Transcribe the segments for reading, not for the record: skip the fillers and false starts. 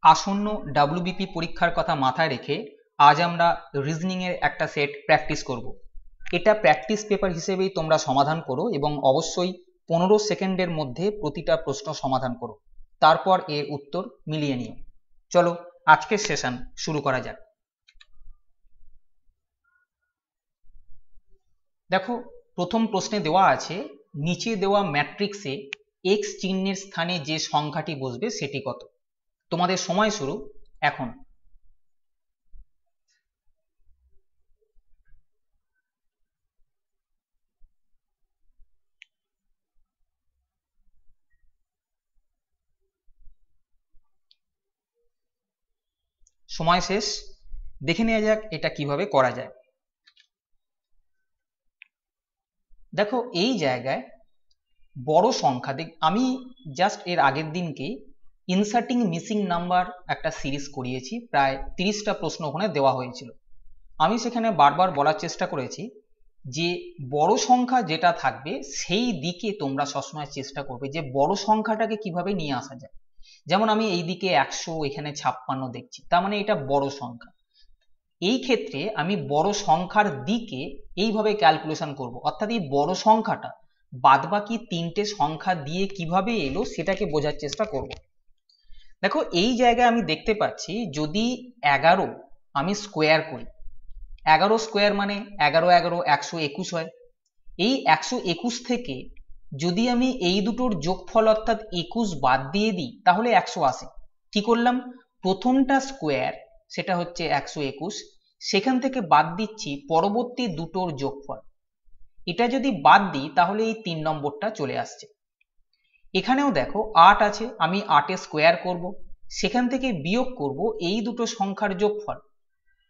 আসন্ন ডাব্লিউবিপি পরীক্ষার কথা মাথায় রেখে আজ আমরা রিজনিং এর একটা সেট প্র্যাকটিস করব। এটা প্র্যাকটিস পেপার হিসেবেই তোমরা সমাধান করো এবং অবশ্যই 15 সেকেন্ডের মধ্যে প্রতিটা প্রশ্ন সমাধান করো, তারপর এর উত্তর মিলিয়ে নিও। চলো আজকের সেশন শুরু করা যাক। দেখো, প্রথম প্রশ্নে দেওয়া আছে নিচে দেওয়া ম্যাট্রিক্সে x চিহ্নের স্থানে যে সংখ্যাটি বসবে সেটি কত। তোমাদের সময় শুরু এখন। সময় শেষ। দেখে নেওয়া যাক এটা কিভাবে করা যায়। দেখো, এই জায়গায় বড় সংখ্যা আমি জাস্ট এর আগের দিনকে ইনসার্টিং মিসিং নাম্বার একটা সিরিজ করিয়েছি, প্রায় 30টা প্রশ্ন ওখানে দেওয়া হয়েছিল। আমি সেখানে বারবার বলার চেষ্টা করেছি যে বড় সংখ্যা যেটা থাকবে সেই দিকে তোমরা সবসময় চেষ্টা করবে যে বড় সংখ্যাটাকে কিভাবে নিয়ে আসা যায়। যেমন আমি এই দিকে 100, এখানে 56 দেখছি, তার মানে এটা বড় সংখ্যা। এই ক্ষেত্রে আমি বড় সংখ্যার দিকে এইভাবে ক্যালকুলেশন করব, অর্থাৎ এই বড় সংখ্যাটা বাদবাকি তিনটে সংখ্যা দিয়ে কিভাবে এলো সেটাকে বোঝার চেষ্টা করব। দেখো, এই জায়গায় আমি দেখতে পাচ্ছি যদি 11 আমি স্কোয়ার করি, 11 স্কোয়ার মানে 11 11 121 হয়। এই 121 থেকে যদি আমি এই দুটোর যোগফল অর্থাৎ 21 বাদ দিয়ে দিই তাহলে 180। কি করলাম, প্রথমটা স্কোয়ার সেটা হচ্ছে 121, সেখান থেকে বাদ দিচ্ছি পরবর্তী দুটোর যোগফল। এটা যদি বাদ দিই তাহলে এই 3 নম্বরটা চলে আসছে। এখানেও দেখো 8 আছে, আমি 8 স্কোয়ার করব, সেখান থেকে বিয়োগ করব এই দুটো সংখ্যার যোগফল।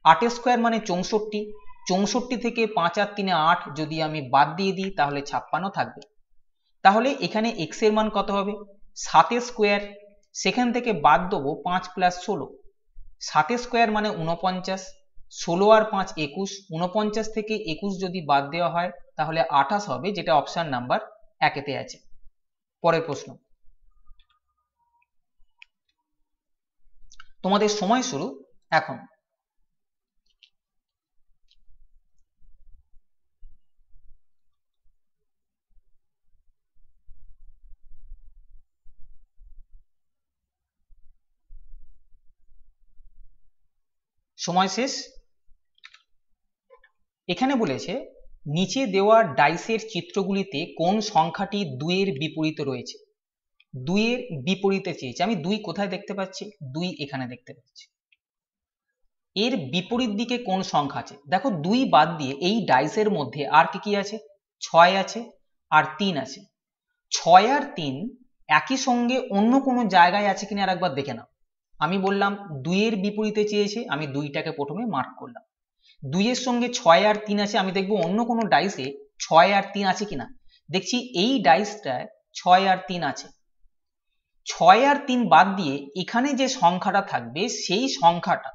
8 স্কোয়ার মানে 64, 64 থেকে 5 আর 3 8 যদি আমি বাদ দিয়ে দিই তাহলে 56 থাকবে। তাহলে এখানে x এর মান কত হবে, 7 স্কোয়ার, সেখান থেকে বাদ দেবো 5 + 16, 7 স্কোয়ার মানে 49, 16 আর 5 21, 49 থেকে 21 যদি বাদ দেওয়া হয় তাহলে 28 হবে, যেটা অপশন নাম্বার 1-তে আছে। পরের প্রশ্ন, তোমাদের সময় শুরু এখন। সময় শেষ। এখানে বলেছে নিচে দেওয়া ডাইসের চিত্রগুলিতে কোন সংখ্যাটি 2 এর বিপরীতে রয়েছে। 2 এর বিপরীতে চেয়েছে, আমি 2 কোথায় দেখতে পাচ্ছি, 2 এখানে দেখতে পাচ্ছি। এর বিপরীত দিকে কোন সংখ্যা আছে, দেখো 2 বাদ দিয়ে এই ডাইসের মধ্যে আর কি কি আছে, 6 আছে আর 3 আছে। 6 আর 3 একই সঙ্গে অন্য কোনো জায়গায় আছে কিনা আর একবার দেখে নাও। আমি বললাম 2 এর বিপরীতে চেয়েছে, আমি 2টাকে প্রথমে মার্ক করলাম। 2 এর সঙ্গে 6 আর 3 আছে, আমি দেখবো অন্য কোনো ডাইসে 6 আর 3 আছে কিনা। দেখছি এই ডাইসটায় 6 আর 3 আছে। 6 আর 3 বাদ দিয়ে এখানে যে সংখ্যাটা থাকবে সেই সংখ্যাটা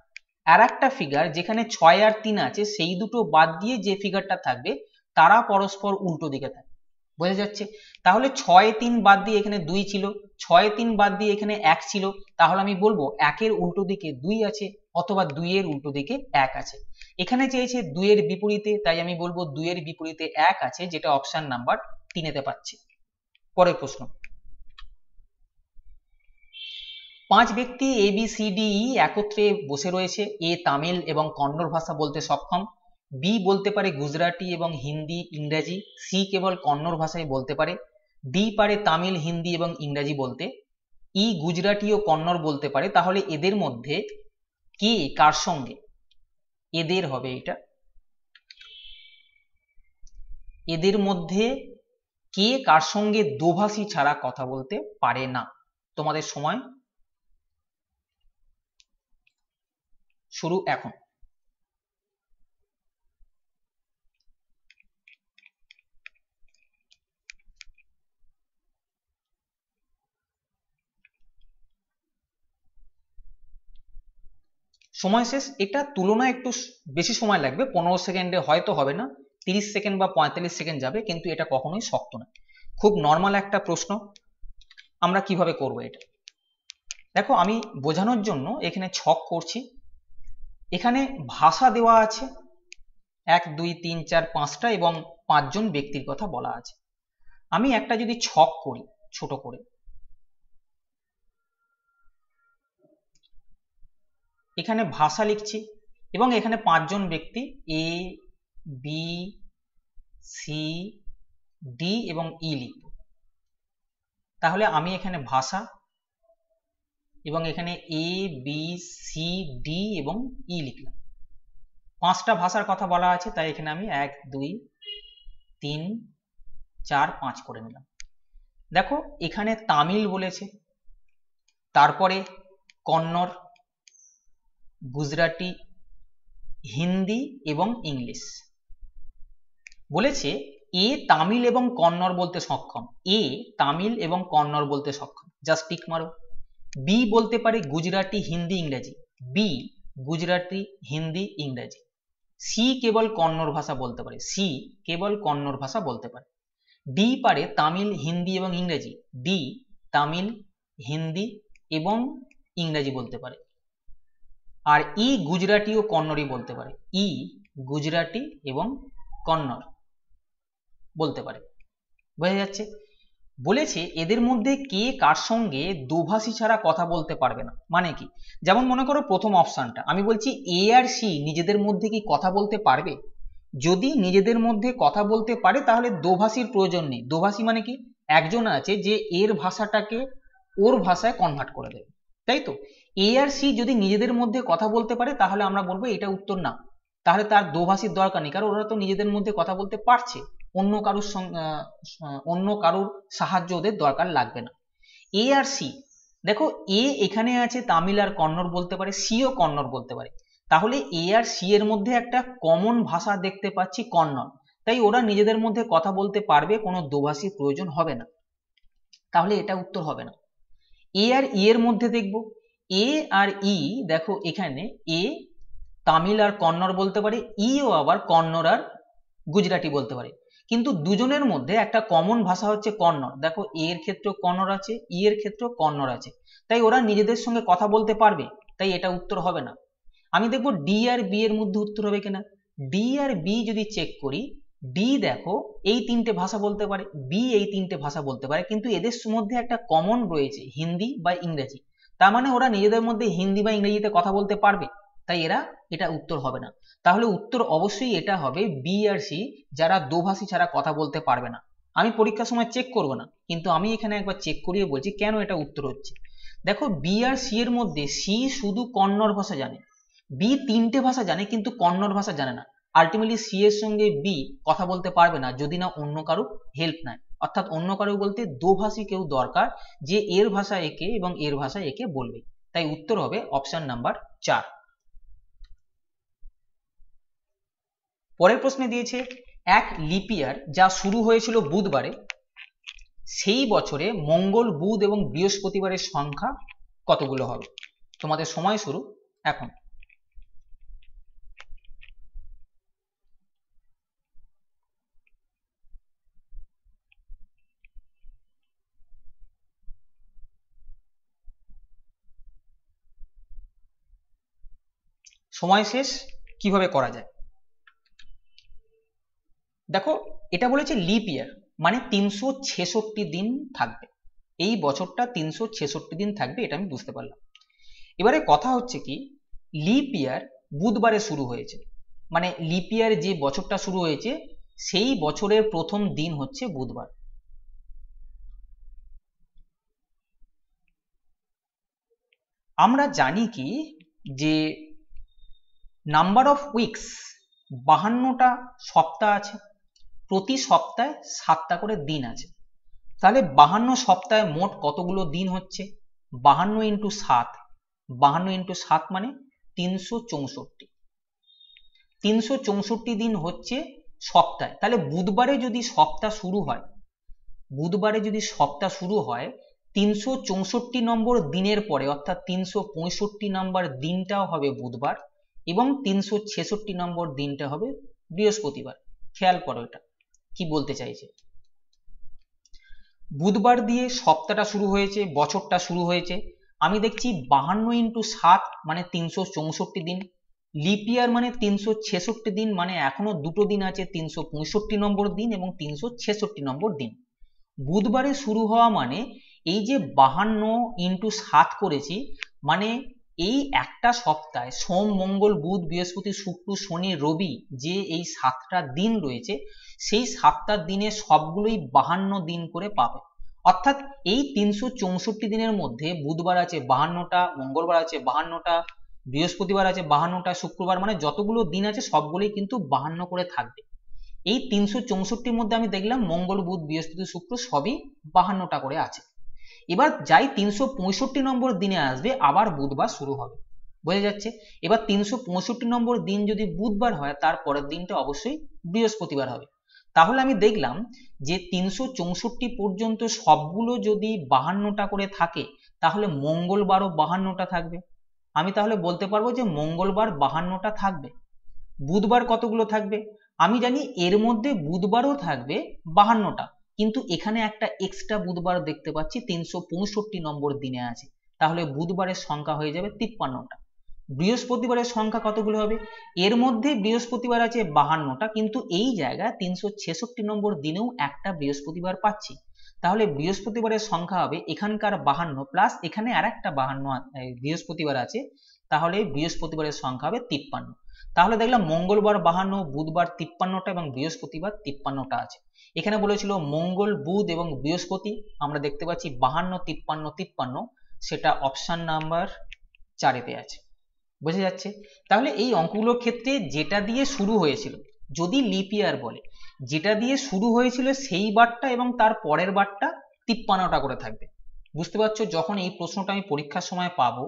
আর একটা ফিগার যেখানে 6 আর 3 আছে সেই দুটো বাদ দিয়ে যে ফিগারটা থাকবে তারা পরস্পর উল্টো দিকে থাকে। বোঝা যাচ্ছে? তাহলে 6 3 বাদ দিয়ে এখানে 2 ছিল, 6 3 বাদ দিয়ে এখানে 1 ছিল, তাহলে আমি বলবো 1 এর উল্টো দিকে 2 আছে অথবা 2 এর উল্টো দিকে 1 আছে। এখানে চেয়েছে 2 এর বিপরীতে, তাই আমি বলবো 2 এর বিপরীতে 1 আছে, যেটা অপশন নাম্বার 3-তে পাচ্ছি। পরের প্রশ্ন, 5 ব্যক্তি ABCDE একত্রে বসে রয়েছে। এ তামিল এবং কন্নড় ভাষা বলতে সক্ষম, বি বলতে পারে গুজরাটি এবং হিন্দি ইংরাজি, সি কেবল কন্নড় ভাষায় বলতে পারে, ডি পারে তামিল হিন্দি এবং ইংরাজি বলতে, ই গুজরাটি ও কন্নড় বলতে পারে। তাহলে এদের মধ্যে কে কার সঙ্গে, এদের হবে এটা, এদের মধ্যে কে কার সঙ্গে দোভাষী ছাড়া কথা বলতে পারে না। তোমাদের সময় শুরু এখন। সময় শেষ। এটা তুলনায় একটু বেশি সময় লাগবে, 15 সেকেন্ডে হয়তো হবে না, 30 সেকেন্ড বা 45 সেকেন্ড যাবে, কিন্তু এটা কখনোই শক্ত না, খুব নর্মাল একটা প্রশ্ন। আমরা কিভাবে করব এটা, দেখো আমি বোঝানোর জন্য এখানে ছক করছি। এখানে ভাষা দেওয়া আছে 1 2 3 4 5টা এবং 5 জন ব্যক্তির কথা বলা আছে। আমি একটা যদি ছক করি ছোট করে, এখানে ভাষা লিখছি এবং এখানে 5 জন ব্যক্তি এ বি সি ডি এবং ই লিখব। তাহলে আমি এখানে ভাষা এবং এখানে এ বি সি ডি এবং ই লিখলাম। 5টা ভাষার কথা বলা আছে, তাই এখানে আমি 1 2 3 4 5 করে নিলাম। দেখো এখানে তামিল বলেছে, তারপরে কন্নড়, গুজরাটি, হিন্দি এবং ইংলিশ বলেছে। এ তামিল এবং কন্নড় বলতে সক্ষম, এ তামিল এবং কন্নড় বলতে সক্ষম, জাস্ট টিক মারো। বি বলতে পারে গুজরাটি, হিন্দি, ইংরেজি, বি গুজরাটি, হিন্দি, ইংরেজি। সি কেবল কন্নড় ভাষা বলতে পারে, সি কেবল কন্নড় ভাষা বলতে পারে। ডি পারে তামিল, হিন্দি এবং ইংরেজি, ডি তামিল, হিন্দি এবং ইংরেজি বলতে পারে। আর ই গুজরাটি ও কন্নড়ই বলতে পারে, ই গুজরাটি এবং কন্নড় বলতে পারে। বোঝা যাচ্ছে? বলেছে এদের মধ্যে কে কার সঙ্গে দোভাষী ছাড়া কথা বলতে পারবে না। মানে কি? যেমন মনে করো প্রথম অপশনটা আমি বলছি এ আর সি নিজেদের মধ্যে কি কথা বলতে পারবে? যদি নিজেদের মধ্যে কথা বলতে পারে তাহলে দোভাষীর প্রয়োজন নেই। দোভাষী মানে কি? একজন আছে যে এর ভাষাটাকে ওর ভাষায় কনভার্ট করে দেবে, তাই তো? এ আর সি যদি নিজেদের মধ্যে কথা বলতে পারে তাহলে আমরা বলবো এটা উত্তর না, তাহলে তার দোভাষীর দরকার নেই, কারণ ওরা তো নিজেদের মধ্যে কথা বলতে পারছে, অন্য কারুর সাহায্য ওদের দরকার লাগবে না। এ আর সি, দেখো এ এখানে আছে তামিল আর কন্নড় বলতে পারে, সিও কন্নড় বলতে পারে, তাহলে এ আর সি এর মধ্যে একটা কমন ভাষা দেখতে পাচ্ছি কন্নড়, তাই ওরা নিজেদের মধ্যে কথা বলতে পারবে, কোনো দোভাষীর প্রয়োজন হবে না, তাহলে এটা উত্তর হবে না। এ আর ই এর মধ্যে দেখব, এ আর ই দেখো এখানে এ তামিল আর কন্নড় বলতে পারে, ইও আবার কন্নড় আর গুজরাটি বলতে পারে, কিন্তু দুজনের মধ্যে একটা কমন ভাষা হচ্ছে কন্নড়। দেখো এ এর ক্ষেত্রেও কন্নড় আছে, ই এর ক্ষেত্রেও কন্নড় আছে, তাই ওরা নিজেদের সঙ্গে কথা বলতে পারবে, তাই এটা উত্তর হবে না। আমি দেখবো ডি আর বি এর মধ্যে উত্তর হবে কিনা। ডি আর বি যদি চেক করি, ডি দেখো এই 3টে ভাষা বলতে পারে, বি এই 3টে ভাষা বলতে পারে, কিন্তু এদের মধ্যে একটা কমন রয়েছে হিন্দি বা ইংরেজি, তার মানে ওরা নিজেদের মধ্যে হিন্দি বা ইংরেজিতে কথা বলতে পারবে, তাই এটা উত্তর হবে না। তাহলে উত্তর অবশ্যই এটা হবে বি আর সি, যারা দোভাষী ছাড়া কথা বলতে পারবে না। আমি পরীক্ষার সময় চেক করব না, কিন্তু আমি এখানে একবার চেক করিয়ে বলছি কেন এটা উত্তর হচ্ছে। দেখো বি আর সি এর মধ্যে সি শুধু কন্নড় ভাষা জানে, বি 3টে ভাষা জানে কিন্তু কন্নড় ভাষা জানে না, আলটিমেটলি সি এর সঙ্গে বি কথা বলতে পারবে না যদি না অন্য কারোর হেল্প নেয়, অর্থাৎ অন্য কারো বলতে দোভাষী কেউ দরকার, যে এর ভাষা একে এবং এর ভাষা একে বলবে, তাই উত্তর হবে অপশন নাম্বার 4। পরের প্রশ্নে দিয়েছে এক লিপ ইয়ার যা শুরু হয়েছিল বুধবারে, সেই বছরে মঙ্গল, বুধ এবং বৃহস্পতিবারের সংখ্যা কতগুলো হবে? তোমাদের সময় শুরু এখন। সময় শেষ, কিভাবে করা যায়? দেখো এটা বলেছে লিপ ইয়ার মানে 366 দিন থাকবে, এই বছরটা 366 দিন থাকবে, এটা আমি বুঝতে পারলাম। এবারে কথা হচ্ছে কি, লিপ ইয়ার বুধবারে শুরু হয়েছে, মানে লিপ ইয়ার যে বছরটা শুরু হয়েছে সেই বছরের প্রথম দিন হচ্ছে বুধবার। আমরা জানি কি যে নাম্বার অফ উইকস 52টা সপ্তাহ আছে, প্রতি সপ্তাহে 7টা করে দিন আছে, তাহলে 52 সপ্তাহে মোট কতগুলো দিন হচ্ছে? 52 ইন্টু 7, 52 ইন্টু 7 মানে 364, 364 দিন হচ্ছে সপ্তাহে। তাহলে বুধবারে যদি সপ্তাহ শুরু হয়, বুধবারে যদি সপ্তাহ শুরু হয় 364 নম্বর দিনের পরে, অর্থাৎ 365 নম্বর দিনটাও হবে বুধবার এবং 366 নম্বর দিনটা হবে বৃহস্পতিবার। খেয়াল করো এটা কি বলতে চাইছে। বুধবার দিয়ে সপ্তাহটা শুরু হয়েছে, বছরটা শুরু হয়েছে, আমি দেখছি 52 ইন্টু 7 মানে 364 দিন, লিপ ইয়ার মানে 366 দিন, মানে এখনো দুটো দিন আছে, 365 নম্বর দিন এবং 366 নম্বর দিন। বুধবারে শুরু হওয়া মানে এই যে 52 ইন্টু 7 করেছি, মানে এই একটা সপ্তাহে সোম মঙ্গল বুধ বৃহস্পতি শুক্র শনি রবি যে এই 7টা দিন রয়েছে, সেই 7টা দিনে সবগুলোই 52 দিন করে পাবে। অর্থাৎ এই 364 দিনের মধ্যে বুধবার আছে 52টা, মঙ্গলবার আছে 52টা, বৃহস্পতিবার আছে 52টা, শুক্রবার, মানে যতগুলো দিন আছে সবগুলোই কিন্তু 52 করে থাকবে। এই 364-র মধ্যে আমি দেখলাম মঙ্গল বুধ বৃহস্পতি শুক্র সবই 52টা করে আছে। এবার যাই 365 নম্বর দিনে আসবে আবার বুধবার শুরু হবে, বোঝা যাচ্ছে? এবার 365 নম্বর দিন যদি বুধবার হয় তার পরের দিনটা অবশ্যই বৃহস্পতিবার হবে। তাহলে আমি দেখলাম যে 364 পর্যন্ত সবগুলো যদি 52টা করে থাকে তাহলে মঙ্গলবারও 52টা থাকবে। আমি তাহলে বলতে পারবো যে মঙ্গলবার 52টা থাকবে। বুধবার কতগুলো থাকবে? আমি জানি এর মধ্যে বুধবারও থাকবে 52টা, কিন্তু এখানে একটা এক্সট্রা বুধবার দেখতে পাচ্ছি 365 নম্বর দিনে আছে, তাহলে বুধবারের সংখ্যা হয়ে যাবে 53টা। বৃহস্পতিবারের সংখ্যা কতগুলো হবে? এর মধ্যে বৃহস্পতিবার আছে 52টা, কিন্তু এই জায়গায় 366 নম্বর দিনেও একটা বৃহস্পতিবার পাচ্ছি, তাহলে বৃহস্পতিবারের সংখ্যা হবে এখানকার 52 প্লাস এখানে আর একটা 52 বৃহস্পতিবার আছে, তাহলে বৃহস্পতিবারের সংখ্যা হবে 53। তাহলে দেখলাম মঙ্গলবার 52, বুধবার 53টা এবং বৃহস্পতিবার 53টা আছে। এখানে বলেছিল মঙ্গল বুধ এবং বৃহস্পতি, আমরা দেখতে পাচ্ছি 52 53 53, সেটা অপশন নাম্বার 4-এতে আছে, বোঝা যাচ্ছে? তাহলে এই অঙ্কগুলোর ক্ষেত্রে যেটা দিয়ে শুরু হয়েছিল, যদি লিপ ইয়ার বলে, যেটা দিয়ে শুরু হয়েছিল সেই বারটা এবং তার পরের বারটা 53টা করে থাকবে। বুঝতে পারছো? যখন এই প্রশ্নটা আমি পরীক্ষার সময় পাবো,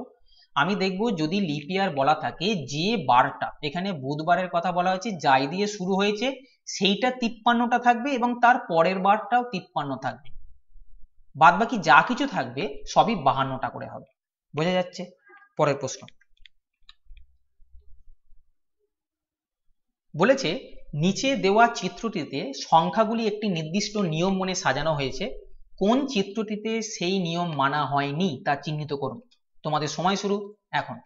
আমি দেখব যদি লিপ ইয়ার বলা থাকে যে বারটা, এখানে বুধবারের কথা বলা হয়েছে, যাই দিয়ে শুরু হয়েছে সেইটা 53টা থাকবে এবং তার পরের বারটাও 53 থাকবে, বাদ বাকি যা কিছু থাকবে সবই 52টা করে হবে, বোঝা যাচ্ছে? পরের প্রশ্ন বলেছে নিচে দেওয়া চিত্রটিতে সংখ্যাগুলি একটি নির্দিষ্ট নিয়ম মনে সাজানো হয়েছে, কোন চিত্রটিতে সেই নিয়ম মানা হয়নি তা চিহ্নিত করুন। তোমাদের সময় শুরু এখন।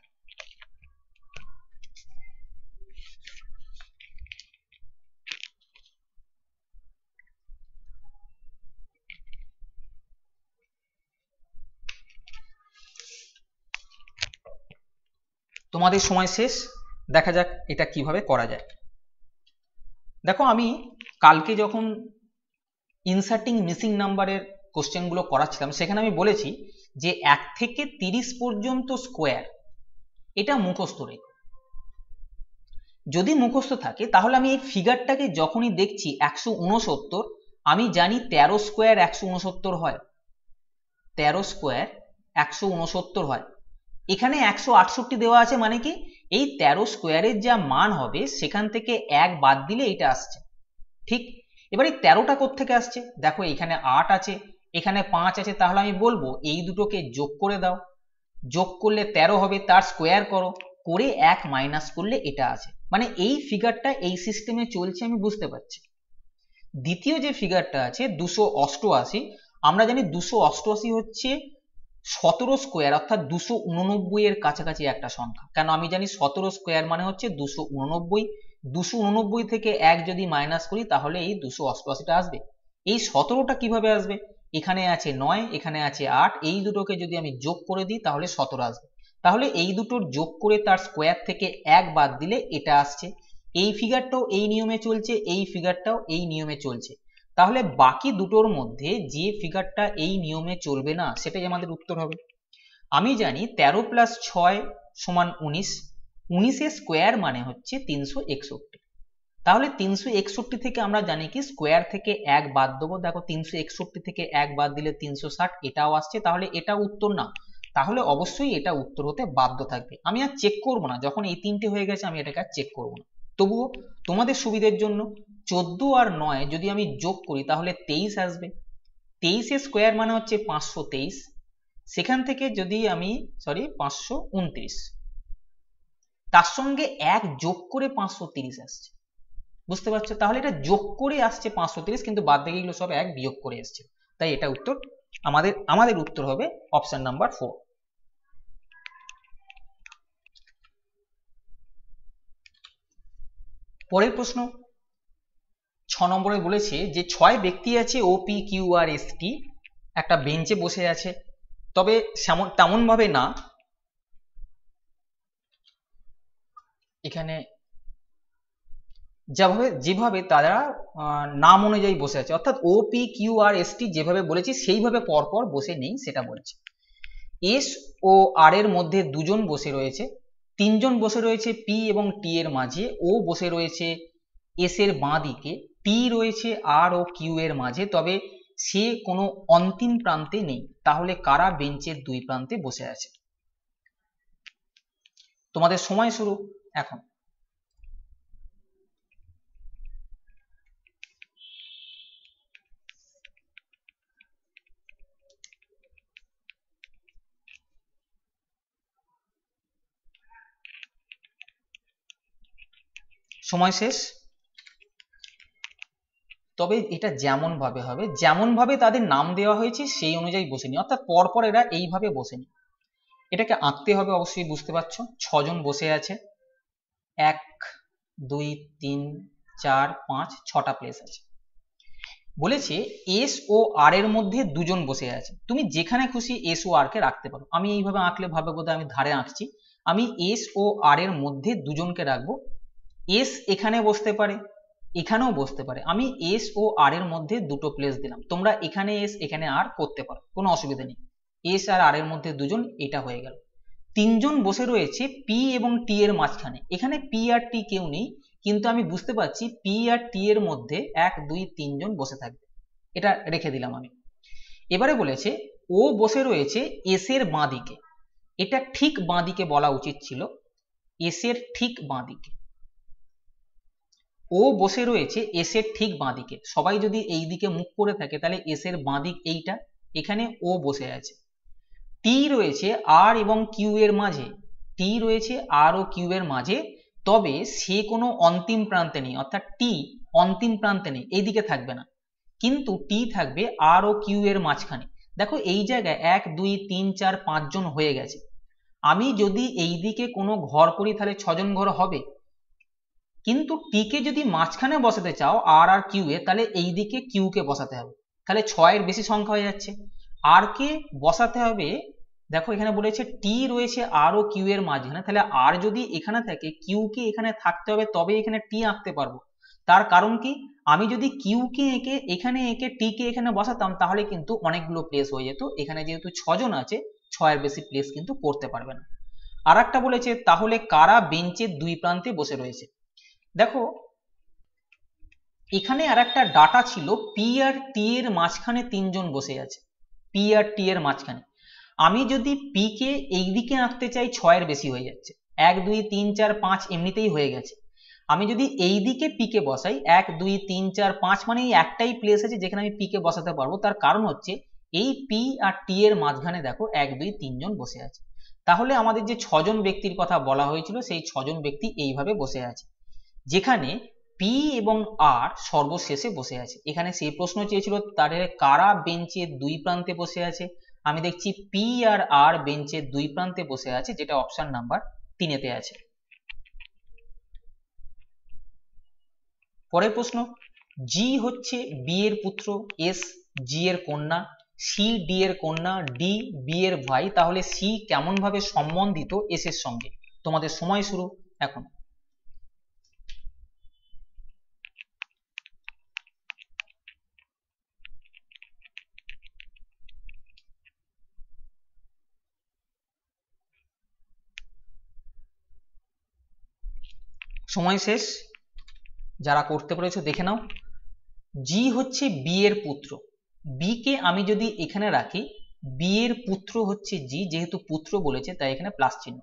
তোমাদের সময় শেষ, দেখা যাক এটা কিভাবে করা যায়। দেখো আমি কালকে যখন ইনসার্টিং মিসিং নাম্বারের কোশ্চেনগুলো করাচ্ছিলাম সেখানে আমি বলেছি যে 1 থেকে 30 পর্যন্ত স্কোয়ার এটা মুখস্থ রেখো। যদি মুখস্থ থাকে তাহলে আমি এই ফিগারটাকে যখনই দেখছি 169, আমি জানি 13 স্কোয়ার 169 হয়, 13 স্কোয়ার 169 হয়। এখানে 168 দেওয়া আছে, মানে কি এই 13 স্কোয়ারের যা মান হবে সেখান থেকে 1 বাদ দিলে এটা আসছে, ঠিক? এবার এই 13টা কোত্থেকে আসছে? দেখো এখানে 8 আছে, এখানে 5 আছে, তাহলে আমি বলবো এই দুটোকে যোগ করে দাও, যোগ করলে 13 হবে, তার স্কোয়ার করো, করে 1 মাইনাস করলে এটা আছে, মানে এই ফিগারটা এই সিস্টেমে চলছে, আমি বুঝতে পারছি। দ্বিতীয় যে ফিগারটা আছে 288, আমরা জানি 288 হচ্ছে 17 স্কোয়ার অর্থাৎ 289 এর কাছাকাছি একটা সংখ্যা। কেন? আমি জানি 17 স্কোয়ার মানে হচ্ছে 289, 289 থেকে 1 যদি মাইনাস করি তাহলে এই 288টা আসবে। এই 17টা কিভাবে আসবে? এখানে আছে 9, এখানে আছে 8, এই দুটোকে যদি আমি যোগ করে দিই তাহলে 17 আসবে, তাহলে এই দুটোর যোগ করে তার স্কোয়ার থেকে 1 বাদ দিলে এটা আসছে। এই ফিগারটাও এই নিয়মে চলছে, এই ফিগারটাও এই নিয়মে চলছে, তাহলে বাকি দুটোর মধ্যে যে ফিগারটা এই নিয়মে চলবে না সেটাই আমাদের উত্তর হবে। আমি জানি 13 প্লাস 6 সমান 19, 19 স্কোয়ার মানে হচ্ছে 361, তাহলে 361 থেকে আমরা জানি কি স্কোয়ার থেকে 1 বাদ দেবো, দেখো 361 থেকে 1 বাদ দিলে 360, এটাও আসছে, তাহলে এটা উত্তর না, তাহলে অবশ্যই এটা উত্তর হতে বাধ্য থাকবে। আমি আর চেক করবো না, যখন এই তিনটে হয়ে গেছে আমি এটাকে আর চেক করবো না। তবুও তোমাদের সুবিধের জন্য 14 আর 9 যদি আমি যোগ করি তাহলে 23 আসবে, 23 স্কোয়ার মানে হচ্ছে 523, সেখান থেকে যদি আমি 529, তার সঙ্গে 1 যোগ করে 530 আসছে, বুঝতে পারছো? তাহলে এটা যোগ করে আসছে 530, কিন্তু বাদ বাকি গুলো সব 1 বিয়োগ করে আসছে, তাই এটা উত্তর আমাদের উত্তর হবে অপশন নাম্বার 4। পরের প্রশ্ন 6 নম্বরে বলেছে যে 6 ব্যক্তি আছে O P Q R S T একটা বেঞ্চে বসে আছে, তবে তেমন ভাবে না, এখানে যেভাবে তারা নাম অনুযায়ী বসে আছে, অর্থাৎ O P Q R S T যেভাবে বলেছি সেইভাবে পরপর বসে নেই সেটা বলেছে। এস ও আর এর মধ্যে দুজন বসে রয়েছে, তিনজন বসে রয়েছে পি এবং টি এর মাঝে, ও বসে রয়েছে এস এর বাঁ দিকে, টি রয়েছে আর ও কিউ এর মাঝে, তবে সে কোনো অন্তিম প্রান্তে নেই। তাহলে কারা বেঞ্চের দুই প্রান্তে বসে আছে? তোমাদের সময় শুরু এখন। সময় শেষ। তবে এটা যেমন ভাবে হবে, যেমন ভাবে তাদের নাম দেওয়া হয়েছে সেই অনুযায়ী বসেনি, অর্থাৎ পরপর এরা এইভাবে বসেনি। এটাকে আঁকতে হবে, অবশ্যই বুঝতে পারছো। 6 জন বসে আছে, 1 2 3 4 5 6টা প্লেস আছে। বলেছে এস ও আর এর মধ্যে দুজন বসে আছে, তুমি যেখানে খুশি এস ও আর কে রাখতে পারো। আমি এইভাবে আঁকলে ভাবে বোধহয় আমি ধারে আঁকছি, আমি এস ও আর এর মধ্যে দুজনকে রাখবো। এস এখানে বসতে পারে, এখানেও বসতে পারে, আমি এস ও আর এর মধ্যে দুটো প্লেস দিলাম। তোমরা এখানে এস এখানে আর করতে পারো, কোনো অসুবিধা নেই। এস আর আর এর মধ্যে দুজন, এটা হয়ে গেল। তিনজন বসে রয়েছে পি এবং টি এর মাঝখানে, এখানে পি আর টি কেউ নেই, কিন্তু আমি বুঝতে পারছি পি আর টি এর মধ্যে 1 2 3 জন বসে থাকবে, এটা রেখে দিলাম আমি। এবারে বলেছে ও বসে রয়েছে এস এর বাঁ দিকে, এটা ঠিক বাঁ দিকে বলা উচিত ছিল, এস এর ঠিক বাঁ দিকে। ও বসে রয়েছে এস এর ঠিক বাঁ দিকে, সবাই যদি এই দিকে মুখ করে থাকে তাহলে এস এর বাঁ দিক এইটা, এখানে ও বসে আছে। টি রয়েছে আর এবং কিউ এর মাঝে, টি রয়েছে আর ও কিউ এর মাঝে, তবে সে কোনো অন্তিম প্রান্তে নেই, অর্থাৎ টি অন্তিম প্রান্তে নেই, এইদিকে থাকবে না, কিন্তু টি থাকবে আর ও কিউ এর মাঝখানে। দেখো এই জায়গায় 1 2 3 4 5 জন হয়ে গেছে, আমি যদি এই দিকে কোনো ঘর করি তাহলে 6 জন ঘর হবে, কিন্তু টি কে যদি মাঝখানে বসাতে চাও আর আর কিউ এ, তাহলে এই দিকে কিউ কে বসাতে হবে, তাহলে 6 এর বেশি সংখ্যা হয়ে যাচ্ছে। আর কে বসাতে হবে, দেখো এখানে বলেছে টি রয়েছে আর ও কিউ এর মাঝখানে, তাহলে আর যদি এখানে থাকে কিউ কে এখানে থাকতে হবে, তবে এখানে টি আঁকতে পারবো। তার কারণ কি, আমি যদি কিউ কে এঁকে এখানে এঁকে টি কে এখানে বসাতাম তাহলে কিন্তু অনেকগুলো প্লেস হয়ে যেত, এখানে যেহেতু 6 জন আছে 6 এর বেশি প্লেস কিন্তু করতে পারবে না। আর একটা বলেছে তাহলে কারা বেঞ্চের দুই প্রান্তে বসে রয়েছে। দেখো এখানে আর একটা ডাটা ছিল, পি আর টি এর মাঝখানে 3 জন বসে আছে, পি আর টি এর মাঝখানে। আমি যদি পি কে এই দিকে আঁকতে চাই 6 এর বেশি হয়ে যাচ্ছে, 1 2 3 4 5 এমনিতেই হয়ে গেছে। আমি যদি এই দিকে পি কে বসাই 1 2 3 4 5, মানে এই একটাই প্লেস আছে যেখানে আমি পি কে বসাতে পারবো, তার কারণ হচ্ছে এই পি আর টি এর মাঝখানে দেখো 1 2 3 জন বসে আছে। তাহলে আমাদের যে 6 জন ব্যক্তির কথা বলা হয়েছিল সেই 6 জন ব্যক্তি এইভাবে বসে আছে, যেখানে পি এবং আর সর্বশেষে বসে আছে। এখানে সেই প্রশ্ন চেয়েছিল তাদের কারা বেঞ্চের দুই প্রান্তে বসে আছে, আমি দেখছি পি আর আর বেঞ্চের দুই প্রান্তে বসে আছে, যেটা অপশন নাম্বার 3 তে আছে। পরের প্রশ্ন, জি হচ্ছে বি এর পুত্র, এস জি এর কন্যা, সি ডি এর কন্যা, ডি বি এর ভাই, তাহলে সি কেমন ভাবে সম্বন্ধিত এস এর সঙ্গে? তোমাদের সময় শুরু এখন। সময় শেষ, যারা করতে পেরেছো দেখে নাও। জি হচ্ছে বি এর পুত্র, বি কে আমি যদি এখানে রাখি, বি এর পুত্র হচ্ছে জি, যেহেতু পুত্র বলেছে তাই এখানে প্লাস চিহ্ন।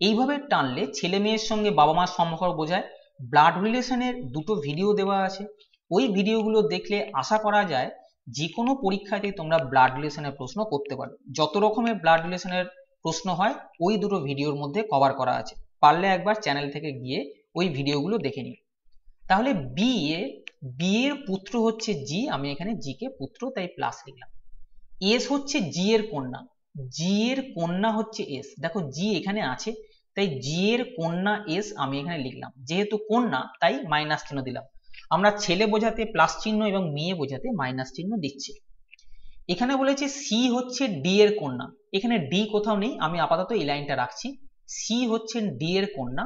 এইভাবে টানলে ছেলে মেয়ের সঙ্গে বাবা মার সম্পর্ক বোঝায়। ব্লাড রিলেশনের দুটো ভিডিও দেওয়া আছে, ওই ভিডিওগুলো দেখলে আশা করা যায় যে কোনো পরীক্ষাতেই তোমরা ব্লাড রিলেশনের প্রশ্ন করতে পারো। যত রকমের ব্লাড রিলেশনের প্রশ্ন হয় ওই দুটো ভিডিওর মধ্যে কভার করা আছে, পারলে একবার চ্যানেল থেকে গিয়ে ওই ভিডিওগুলো দেখে নিও। তাহলে বি এর পুত্র হচ্ছে জি, আমি এখানে জি কে পুত্র তাই প্লাস লিখলাম। এস হচ্ছে জি এর কন্যা, জি এর কন্যা হচ্ছে এস, দেখো জি এখানে আছে তাই জি এর কন্যা এস আমি এখানে লিখলাম, যেহেতু কন্যা তাই মাইনাস চিহ্ন দিলাম। আমরা ছেলে বোঝাতে প্লাস চিহ্ন এবং মেয়ে বোঝাতে মাইনাস চিহ্ন দিচ্ছি। এখানে বলেছে সি হচ্ছে ডি এর কন্যা, এখানে ডি কোথাও নেই, আমি আপাতত এই লাইনটা রাখছি। সি হচ্ছে ডি এর কন্যা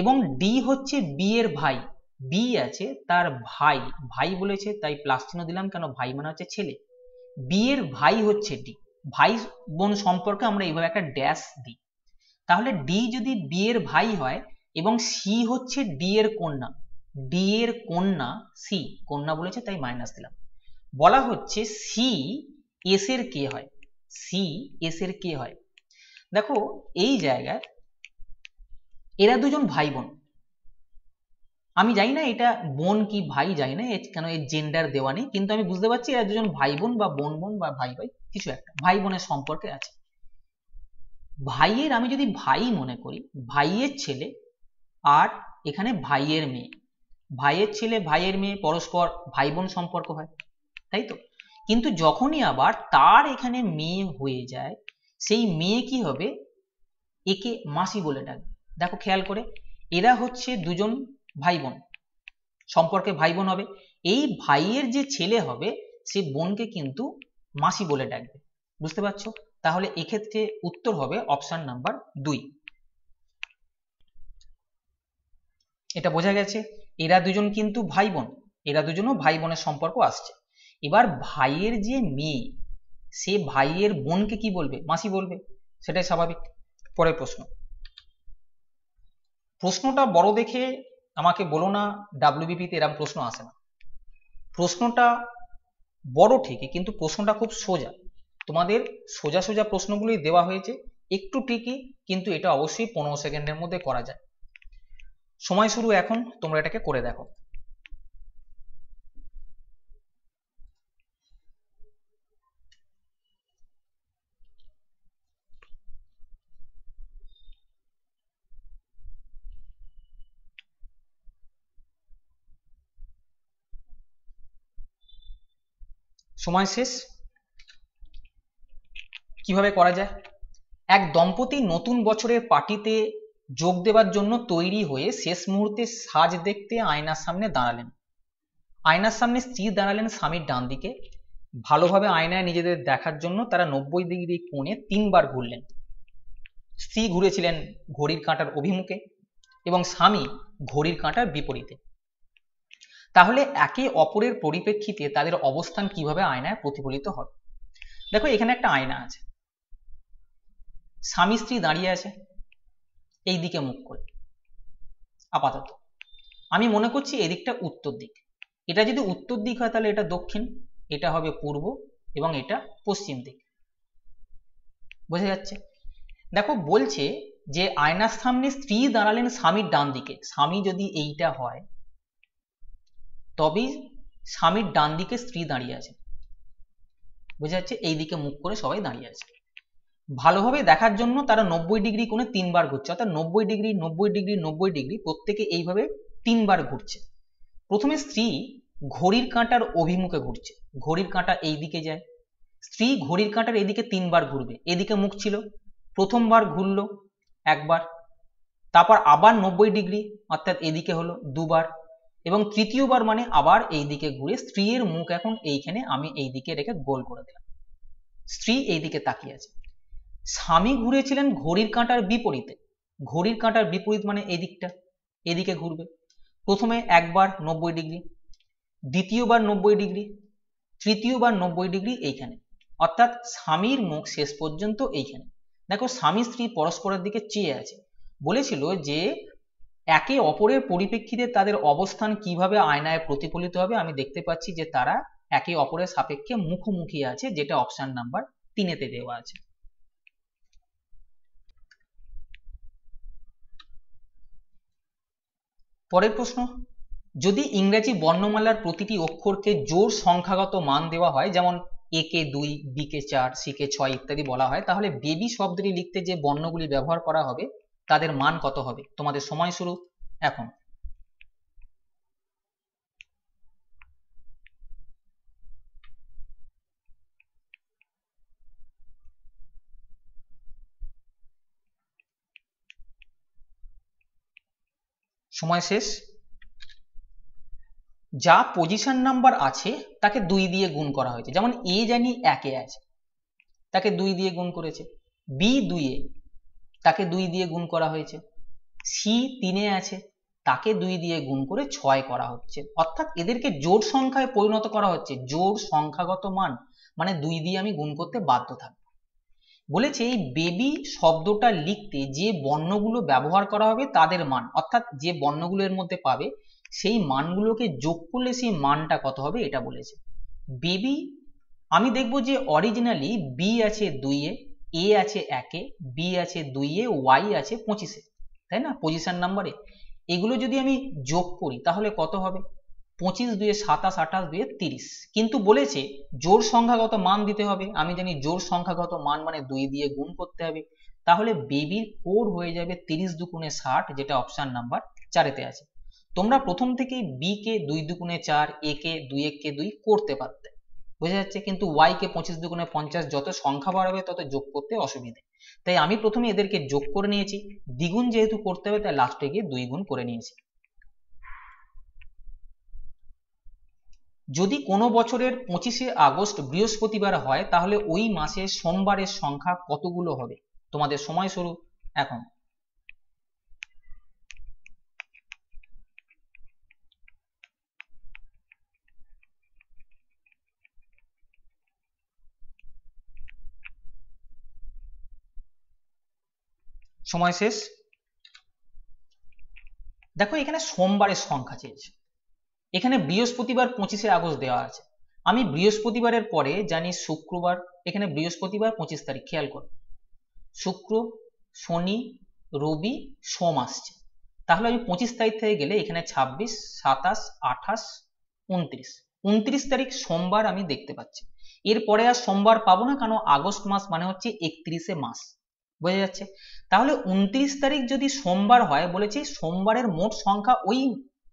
এবং ডি হচ্ছে বি এর ভাই, বি আছে তার ভাই, ভাই বলেছে তাই প্লাস চিহ্ন দিলাম, কেন ভাই মানে হচ্ছে ছেলে। বি এর ভাই হচ্ছে ডি, ভাই বোন সম্পর্কে আমরা এইভাবে একটা ড্যাশ দিই। তাহলে ডি যদি বি এর ভাই হয় এবং সি হচ্ছে ডি এর কন্যা, ডি এর কন্যা সি, কন্যা বলেছে তাই মাইনাস দিলাম। বলা হচ্ছে সি এস এর কে হয়, সি এস এর কে হয়। দেখো এই জায়গায় এরা দুজন ভাই বোন, আমি জানি না এটা বোন কি ভাই জানি না, কেন এর জেন্ডার দেওয়া নেই, কিন্তু আমি বুঝতে পারছি এরা দুজন ভাই বোন বা বোন বোন বা ভাই ভাই কিছু একটা ভাই বোনের সম্পর্কে আছে। ভাইয়ের আমি যদি ভাই মনে করি, ভাইয়ের ছেলে আর এখানে ভাইয়ের মেয়ে, ভাইয়ের ছেলে ভাইয়ের মেয়ে পরস্পর ভাই বোন সম্পর্ক হয়, তাই তো। কিন্তু যখনই আবার তার এখানে মেয়ে হয়ে যায়, সেই মেয়ে কি হবে, একে মাসি বলে ডাকবে। দেখো খেয়াল করে, এরা হচ্ছে দুজন ভাই বোন, সম্পর্কে ভাই বোন হবে, এই ভাইয়ের যে ছেলে হবে সে বোনকে কিন্তু মাসি বলে ডাকবে, বুঝতে পারছো। তাহলে এক্ষেত্রে উত্তর হবে অপশন নাম্বার 2। এটা বোঝা গেছে, এরা দুজন কিন্তু ভাই বোন, এরা দুজনও ভাই বোনের সম্পর্ক আসছে। এবার ভাইয়ের যে মেয়ে, সে ভাইয়ের বোনকে কি বলবে, মাসি বলবে, সেটাই স্বাভাবিক। পরের প্রশ্ন, প্রশ্নটা বড় দেখে আমাকে বলো না ডাব্লিউবিপিতে এরকম প্রশ্ন আসে না। প্রশ্নটা বড় ঠিকই, কিন্তু প্রশ্নটা খুব সোজা, তোমাদের সোজা সোজা প্রশ্নগুলোই দেওয়া হয়েছে, একটু ট্রিকি, কিন্তু এটা অবশ্যই 15 সেকেন্ডের মধ্যে করা যায়। সময় শুরু এখন, তোমরা এটাকে করে দেখো। সময় শেষ। কিভাবে করা যায়, এক দম্পতি নতুন বছরের পার্টিতে যোগ দেওয়ার জন্য তৈরি হয়ে শেষ মুহূর্তে সাজ দেখতে আয়নার সামনে দাঁড়ালেন। আয়নার সামনে স্ত্রী দাঁড়ালেন স্বামীর ডান দিকে, ভালোভাবে আয়নায় নিজেদের দেখার জন্য তারা 90 ডিগ্রি কোণে 3বার ঘুরলেন। স্ত্রী ঘুরেছিলেন ঘড়ির কাঁটার অভিমুখে এবং স্বামী ঘড়ির কাঁটার বিপরীতে। তাহলে একে অপরের পরিপ্রেক্ষিতে তাদের অবস্থান কিভাবে আয়নায় প্রতিফলিত হবে। দেখো এখানে একটা আয়না আছে, স্বামী স্ত্রী দাঁড়িয়ে আছে এই দিকে মুখ করে, আপাতত আমি মনে করছি এদিকটা উত্তর দিক, এটা যদি উত্তর দিক হয় তাহলে এটা দক্ষিণ, এটা হবে পূর্ব এবং এটা পশ্চিম দিক, বোঝা যাচ্ছে। দেখো বলছে যে আয়নার সামনে স্ত্রী দাঁড়ালেন স্বামীর ডান দিকে, স্বামী যদি এইটা হয় তবেই স্বামীর ডান দিকে স্ত্রী দাঁড়িয়ে আছে, বোঝা যাচ্ছে এই দিকে মুখ করে সবাই দাঁড়িয়ে আছে। ভালোভাবে দেখার জন্য তারা 90 ডিগ্রি কোণে 3বার ঘুরছে, অর্থাৎ 90 ডিগ্রি 90 ডিগ্রি 90 ডিগ্রি প্রত্যেকে এইভাবে 3বার ঘুরছে। প্রথমে স্ত্রী ঘড়ির কাঁটার অভিমুখে ঘুরছে, ঘড়ির কাঁটা এই দিকে যায়, স্ত্রী ঘড়ির কাঁটার এদিকে 3বার ঘুরবে, এদিকে মুখ ছিল, প্রথমবার ঘুরলো একবার, তারপর আবার 90 ডিগ্রি অর্থাৎ এদিকে হলো দুবার, এবং তৃতীয়বার মানে আবার এই দিকে ঘুরে স্ত্রীর মুখ এখন এইখানে আমি এই দিকে রেখে গোল করে দিলাম, স্ত্রী এই দিকে তাকিয়ে আছে। স্বামী ঘুরেছিলেন ঘড়ির কাঁটার বিপরীতে, ঘড়ির কাঁটার বিপরীত মানে এদিকটা, এদিকে ঘুরবে, প্রথমে একবার 90 ডিগ্রি, দ্বিতীয়বার 90 ডিগ্রি, তৃতীয়বার 90 ডিগ্রি এইখানে, অর্থাৎ স্বামীর মুখ শেষ পর্যন্ত এইখানে। দেখো স্বামী স্ত্রী পরস্পরের দিকে চেয়ে আছে, বলেছিল যে একে অপরের পরিপ্রেক্ষিতে তাদের অবস্থান কিভাবে আয়নায় প্রতিফলিত হবে, আমি দেখতে পাচ্ছি যে তারা একে অপরের সাপেক্ষে মুখোমুখি আছে, যেটা অপশন নাম্বার 3-তে দেওয়া আছে। পরের প্রশ্ন, যদি ইংরেজি বর্ণমালার প্রতিটি অক্ষরকে জোড় সংখ্যাগত মান দেওয়া হয়, যেমন এ কে 2, বি কে 4, সি কে 6 ইত্যাদি বলা হয়, তাহলে বেবি শব্দটি লিখতে যে বর্ণগুলি ব্যবহার করা হবে তাদের মান কত হবে। তোমাদের সময় শুরু এখন। সময় শেষ। যা পজিশন নাম্বার আছে তাকে 2 দিয়ে গুণ করা হয়েছে, যেমন এ জানি 1 আছে তাকে 2 দিয়ে গুণ করেছে, বি 2 তাকে 2 দিয়ে গুণ করা হয়েছে, সি 3 আছে তাকে 2 দিয়ে গুণ করে 6 করা হচ্ছে, অর্থাৎ এদেরকে জোড় সংখ্যায় পরিণত করা হচ্ছে, জোড় সংখ্যাগত মান, মানে 2 দিয়ে আমি গুণ করতে বাধ্য থাকবো। বলেছে এই বেবি শব্দটা লিখতে যে বর্ণগুলো ব্যবহার করা হবে তাদের মান, অর্থাৎ যে বর্ণগুলো এর মধ্যে পাবে সেই মানগুলোকে যোগ করলে সেই মানটা কত হবে এটা বলেছে। বেবি আমি দেখব যে অরিজিনালি বি আছে 2 এ আছে 1 বি আছে 2 ওয়াই আছে 25, তাই না, পজিশন নাম্বারে। এগুলো যদি আমি যোগ করি তাহলে কত হবে, 25 2 27 28 2 30, কিন্তু বলেছে জোড় সংখ্যাগত মান দিতে হবে, আমি জানি জোড় সংখ্যাগত মান মানে 2 দিয়ে গুণ করতে হবে, তাহলে বেবির কোড হয়ে যাবে 30 2 60, যেটা অপশন নাম্বার 4 আছে। তোমরা প্রথম থেকেই বি কে 2 2 4, এ কে 2 1 কে 2 করতে পারতে, বোঝা যাচ্ছে, কিন্তু ওয়াই কে 25 2 50, যত সংখ্যা বাড়াবে তত যোগ করতে অসুবিধে, তাই আমি প্রথমে এদেরকে যোগ করে নিয়েছি, দ্বিগুণ যেহেতু করতে হবে তাই লাস্টে গিয়ে 2 গুণ করে নিয়েছি। যদি কোনো বছরের 25শে আগস্ট বৃহস্পতিবার হয় তাহলে ওই মাসে সোমবারের সংখ্যা কতগুলো হবে? তোমাদের সময় শুরু এখন। সময় শেষ। দেখো এখানে সোমবারের সংখ্যা চেয়েছে, এখানে বৃহস্পতিবার 25শে আগস্ট দেওয়া আছে, আমি বৃহস্পতিবারের পরে জানি শুক্রবার, এখানে বৃহস্পতিবার 25 তারিখ, খেয়াল করো শুক্র শনি রবি সোম আসছে, তাহলে আমি 25 তারিখ থেকে গেলে এখানে 26 27 28 29, 29 তারিখ সোমবার আমি দেখতে পাচ্ছি, এরপরে আর সোমবার পাবো না, কারণ আগস্ট মাস মানে হচ্ছে 31শে মাস, বোঝা যাচ্ছে। তাহলে 29 তারিখ যদি সোমবার হয়, বলেছি সোমবারের মোট সংখ্যা ওই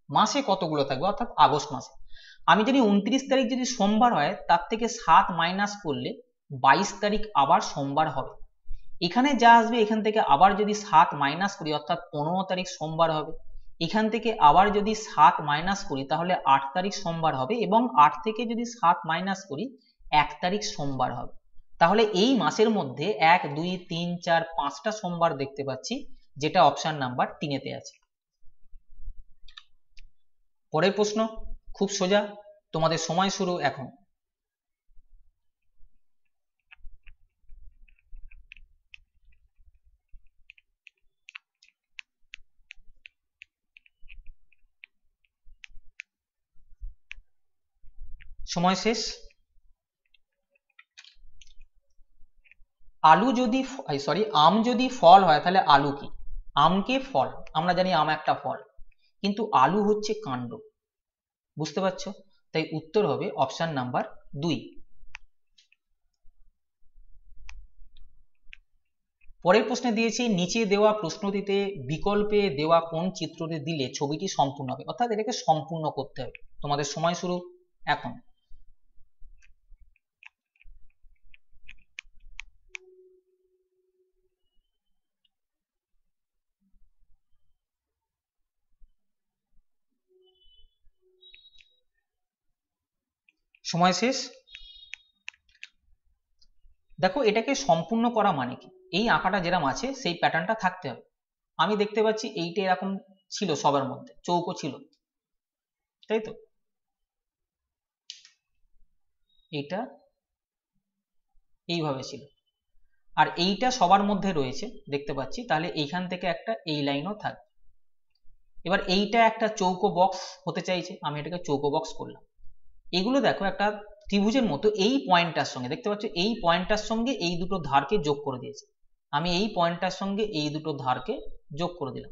মাসে কতগুলো থাকবে, অর্থাৎ আগস্ট মাসে। আমি জানি 29 তারিখ যদি সোমবার হয় তার থেকে 7 মাইনাস করলে 22 তারিখ আবার সোমবার হবে, এখানে যা আসবে এখান থেকে আবার যদি 7 মাইনাস করি অর্থাৎ 15 তারিখ সোমবার হবে, এখান থেকে আবার যদি 7 মাইনাস করি তাহলে 8 তারিখ সোমবার হবে, এবং 8 থেকে যদি 7 মাইনাস করি 1 তারিখ সোমবার হবে, তাহলে এই মাসের মধ্যে 1 2 3 4 5টা সোমবার দেখতে পাচ্ছি, যেটা অপশন নাম্বার 3 আছে। পরের প্রশ্ন খুব সোজা, তোমাদের সময় শুরু এখন। সময় শেষ। আলু যদি আম যদি ফল হয় তাহলে আলু কি? আমকে ফল, আমরা জানি আম একটা ফল, কিন্তু আলু হচ্ছে কাণ্ড, বুঝতে পারছো, তাই উত্তর হবে অপশন নাম্বার 2। পরের প্রশ্নে দিয়েছি নিচে দেওয়া প্রশ্নটিতে বিকল্পে দেওয়া কোন চিত্রটি দিলে ছবিটি সম্পূর্ণ হবে, অর্থাৎ এটাকে সম্পূর্ণ করতে হবে। তোমাদের সময় শুরু এখন। সময় শেষ। দেখো এটাকে সম্পূর্ণ করা মানে কি, এই আঁকাটা যেরকম আছে সেই প্যাটার্নটা থাকতে হবে, আমি দেখতে পাচ্ছি এইটা এরকম ছিল, সবার মধ্যে চৌকো ছিল, তাই তো, এইটা এইভাবে ছিল, আর এইটা সবার মধ্যে রয়েছে দেখতে পাচ্ছি, তাহলে এইখান থেকে একটা এই লাইনও থাকবে। এবার এইটা একটা চৌকো বক্স হতে চাইছে, আমি এটাকে চৌকো বক্স করলাম। এগুলো দেখো একটা ত্রিভুজের মতো, এই পয়েন্টটার সঙ্গে দেখতে পাচ্ছ, এই পয়েন্টটার সঙ্গে এই দুটো ধারকে যোগ করে দিয়েছে, আমি এই পয়েন্টটার সঙ্গে এই দুটো ধারকে যোগ করে দিলাম,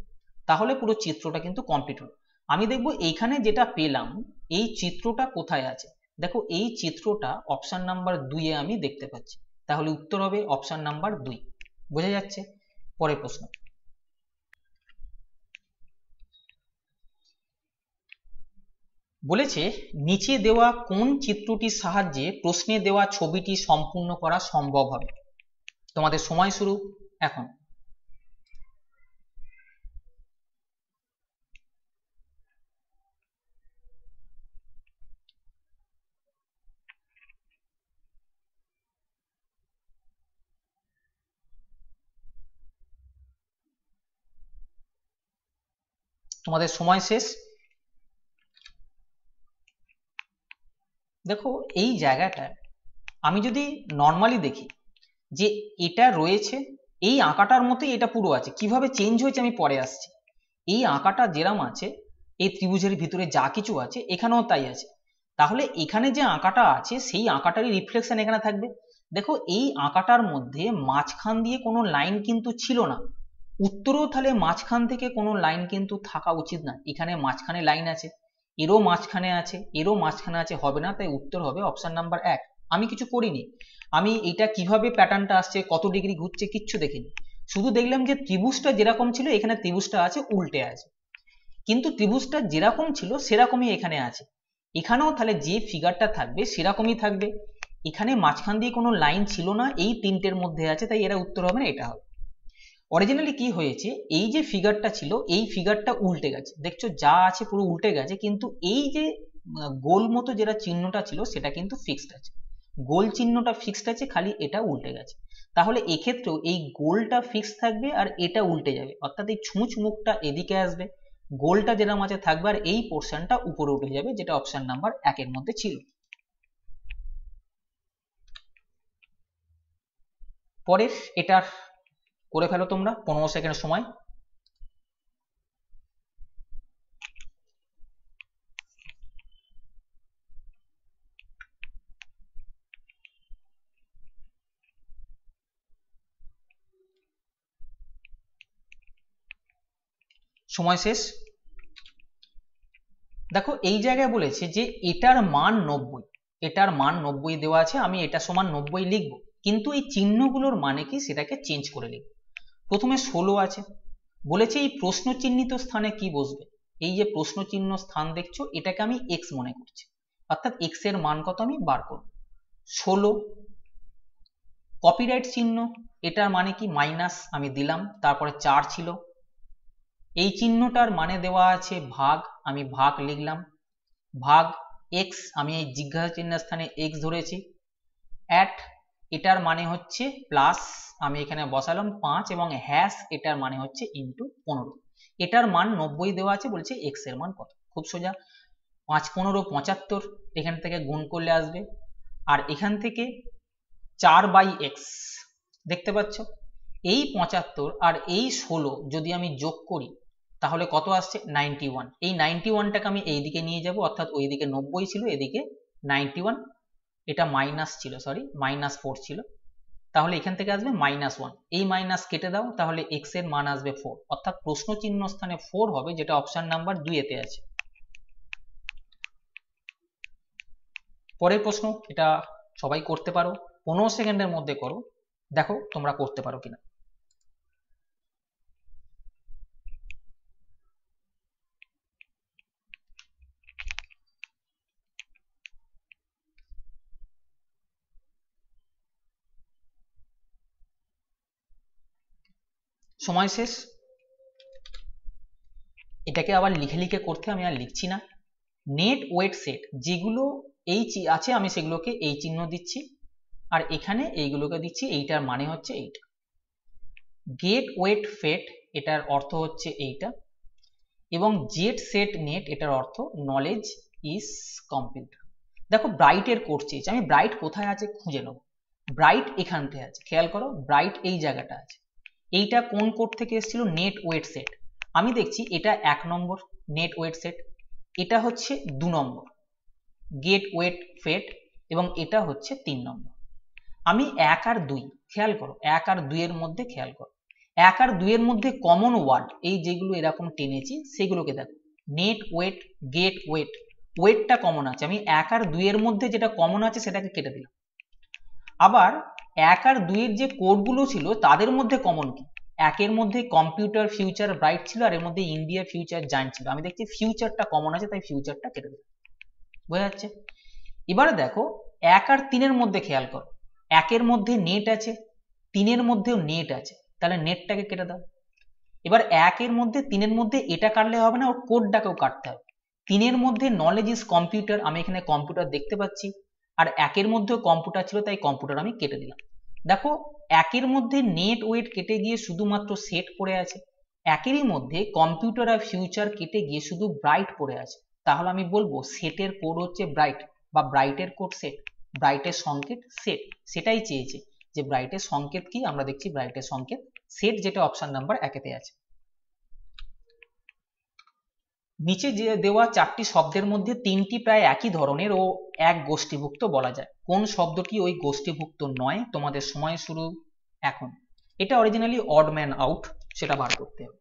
তাহলে পুরো চিত্রটা কিন্তু কমপ্লিট হলো। আমি দেখবো এইখানে যেটা পেলাম এই চিত্রটা কোথায় আছে, দেখো এই চিত্রটা অপশন নাম্বার 2 আমি দেখতে পাচ্ছি, তাহলে উত্তর হবে অপশন নাম্বার 2, বোঝা যাচ্ছে। পরের প্রশ্ন, বলেছে নিচে দেওয়া কোন চিত্রটির সাহায্যে প্রশ্নে দেওয়া ছবিটি সম্পূর্ণ করা সম্ভব হবে, তোমাদের সময় শুরু এখন। তোমাদের সময় শেষ। দেখো এই জায়গাটা আমি যদি নর্মালি দেখি যে এটা রয়েছে এই আঁকাটার মতোই এটা পুরো আছে, কিভাবে চেঞ্জ হয়েছে আমি পরে আসছি। এই আঁকাটা যেরাম আছে এই ত্রিভুজের ভিতরে যা কিছু আছে এখানেও তাই আছে, তাহলে এখানে যে আঁকাটা আছে সেই আঁকাটারই রিফ্লেকশন এখানে থাকবে। দেখো এই আঁকাটার মধ্যে মাঝখান দিয়ে কোনো লাইন কিন্তু ছিল না, উত্তরেও তাহলে মাঝখান থেকে কোনো লাইন কিন্তু থাকা উচিত না, এখানে মাঝখানে লাইন আছে, এরও মাঝখানে আছে, এরও মাঝখানে আছে, হবে না, তাই উত্তর হবে অপশন নাম্বার 1। আমি কিছু করিনি, আমি এটা কিভাবে প্যাটার্নটা আসছে কত ডিগ্রি ঘুরছে কিচ্ছু দেখিনি, শুধু দেখলাম যে ত্রিভুজটা যেরকম ছিল এখানে ত্রিভুজটা আছে উল্টে আছে, কিন্তু ত্রিভুজটা যেরকম ছিল সেরকমই এখানে আছে, এখানেও তাহলে যে ফিগারটা থাকবে সেরকমই থাকবে, এখানে মাঝখান দিয়ে কোনো লাইন ছিল না, এই তিনটের মধ্যে আছে, তাই এরা উত্তর হবে না, এটা হবে। অরিজিনালি কি হয়েছে, এই যে ফিগারটা ছিল এই ফিগারটা উল্টে গেছে, দেখছো যা আছে পুরো উল্টে গেছে, কিন্তু এই যে গোল মতো যেটা চিহ্নটা ছিল সেটা কিন্তু ফিক্সড আছে, গোল চিহ্নটা ফিক্সড আছে, খালি এটা উল্টে গেছে। তাহলে এক্ষেত্রেও এই গোলটা ফিক্সড থাকবে আর এটা উল্টে যাবে, অর্থাৎ এই ছুঁচ মুখটা এদিকে আসবে, গোলটা যেরকম আছে থাকবে আর এই পোর্শনটা উপরে উঠে যাবে, যেটা অপশন নাম্বার 1 মধ্যে ছিল। পরের এটা করে ফেলো তোমরা, 15 সেকেন্ড সময়। সময় শেষ। দেখো এই জায়গায় বলেছে যে এটার মান 90, এটার মান 90 দেওয়া আছে, আমি এটা সমান 90 লিখবো, কিন্তু এই চিহ্নগুলোর মানে কি সেটাকে চেঞ্জ করে লিখবো। প্রথমে 16 আছে, বলেছে এই প্রশ্ন চিহ্নিত স্থানে কি বসবে, এই যে প্রশ্ন চিহ্ন স্থান দেখছো এটাকে আমি এক্স মনে করছি, অর্থাৎ এক্স এর মান কত আমি বার করব। 16 কপিরাইট চিহ্ন, এটার মানে কি মাইনাস, আমি দিলাম, তারপরে 4 ছিল, এই চিহ্নটার মানে দেওয়া আছে ভাগ, আমি ভাগ লিখলাম, ভাগ এক্স, আমি এই জিজ্ঞাসা চিহ্নের স্থানে এক্স ধরেছি, অ্যাট এটার মানে হচ্ছে প্লাস, আমি এখানে বসালাম 5 এবং হ্যাশ এটার মানে হচ্ছে ইন্টু 15, এটার মান 90 দেওয়া আছে, বলছে এক্স এর মান কত, খুব সোজা, 5 15 75, এখান থেকে গুণ করলে আসবে, আর এখান থেকে 4/x, দেখতে পাচ্ছ এই 75 আর এই 16 যদি আমি যোগ করি তাহলে কত আসছে 91, এই 91টাকে আমি এইদিকে নিয়ে যাব, অর্থাৎ ওইদিকে 90 ছিল এদিকে 91, এটা মাইনাস ছিল, সরি -4 ছিল, তাহলে এখান থেকে আসবে -1, এই মাইনাস কেটে দাও, তাহলে x এর মান আসবে 4, অর্থাৎ প্রশ্ন চিহ্ন স্থানে 4 হবে, যেটা অপশন নাম্বার 2 এতে আছে। পরের প্রশ্ন, এটা সবাই করতে পারো, 15 সেকেন্ডের মধ্যে করো, দেখো তোমরা করতে পারো কিনা। সময় শেষ। এটাকে আবার লিখে লিখে করতে আমি আর লিখছি না, নেট ওয়েট সেট যেগুলো এই আছে আমি সেগুলোকে এই চিহ্ন দিচ্ছি, আর এখানে এইগুলোকে দিচ্ছি, এইটার মানে হচ্ছে এইটা, গেট ওয়েট ফেট এটার অর্থ হচ্ছে এইটা, এবং জেট সেট নেট এটার অর্থ নলেজ ইজ কম্পিউটার। দেখো ব্রাইটের কোড চেয়েছে, আমি ব্রাইট কোথায় আছে খুঁজে নেব, ব্রাইট এখানতে আছে, খেয়াল করো ব্রাইট এই জায়গাটা আছে, এইটা কোন কোড থেকে এসেছিল, নেট ওয়েট সেট, আমি দেখছি এটা 1 নম্বর নেট ওয়েট সেট, এটা হচ্ছে 2 নম্বর গেট ওয়েট ফেট, এবং এটা হচ্ছে 3 নম্বর। আমি 1 আর 2 খেয়াল করো, 1 আর 2 এর মধ্যে খেয়াল করো, 1 আর 2 এর মধ্যে কমন ওয়ার্ড এই যেগুলো এরকম টেনেছি সেগুলোকে দেখো, নেট ওয়েট গেট ওয়েট, ওয়েটটা কমন আছে, আমি 1 আর 2 এর মধ্যে যেটা কমন আছে সেটাকে কেটে দিলাম। আবার 1 আর 2 এর যে কোডগুলো ছিল তাদের মধ্যে কমন কি, 1 এর মধ্যে কম্পিউটার ফিউচার ব্রাইট ছিল, আর এর মধ্যে ইন্ডিয়া ফিউচার জায়ান্ট ছিল, আমি দেখছি ফিউচারটা কমন আছে তাই ফিউচারটা কেটে দিলাম, বোঝা যাচ্ছে। এবারে দেখো 1 আর 3 এর মধ্যে খেয়াল করো, 1 এর মধ্যে নেট আছে, 3 এর মধ্যেও নেট আছে, তাহলে নেটটাকে কেটে দাও। এবার 1 এর মধ্যে 3 এর মধ্যে এটা কাটলে হবে না, ওর কোডটাকেও কাটতে হবে, 3 এর মধ্যে নলেজ ইজ কম্পিউটার, আমি এখানে কম্পিউটার দেখতে পাচ্ছি, আর 1 এর মধ্যেও কম্পিউটার ছিল তাই কম্পিউটার আমি কেটে দিলাম। দেখো 1 এর মধ্যে নেট ওয়েট কেটে গিয়ে শুধুমাত্র সেট পড়ে আছে, একেরই মধ্যে কম্পিউটার আর ফিউচার কেটে গিয়ে শুধু ব্রাইট পড়ে আছে, তাহলে আমি বলবো সেটের কোড হচ্ছে ব্রাইট বা ব্রাইটের কোড সেট, ব্রাইটের সংকেত সেট। সেটাই চেয়েছে যে ব্রাইটের সংকেত কি, আমরা দেখছি ব্রাইটের সংকেত সেট, যেটা অপশন নাম্বার 1-তে আছে। নিচে যে দেওয়া 4টি শব্দের মধ্যে 3টি প্রায় একই ধরনের ও এক গোষ্ঠীভুক্ত বলা যায়, কোন শব্দটি ওই গোষ্ঠীভুক্ত নয়? তোমাদের সময় শুরু এখন। এটা অরিজিনালি অড ম্যান আউট, সেটা বার করতে হবে।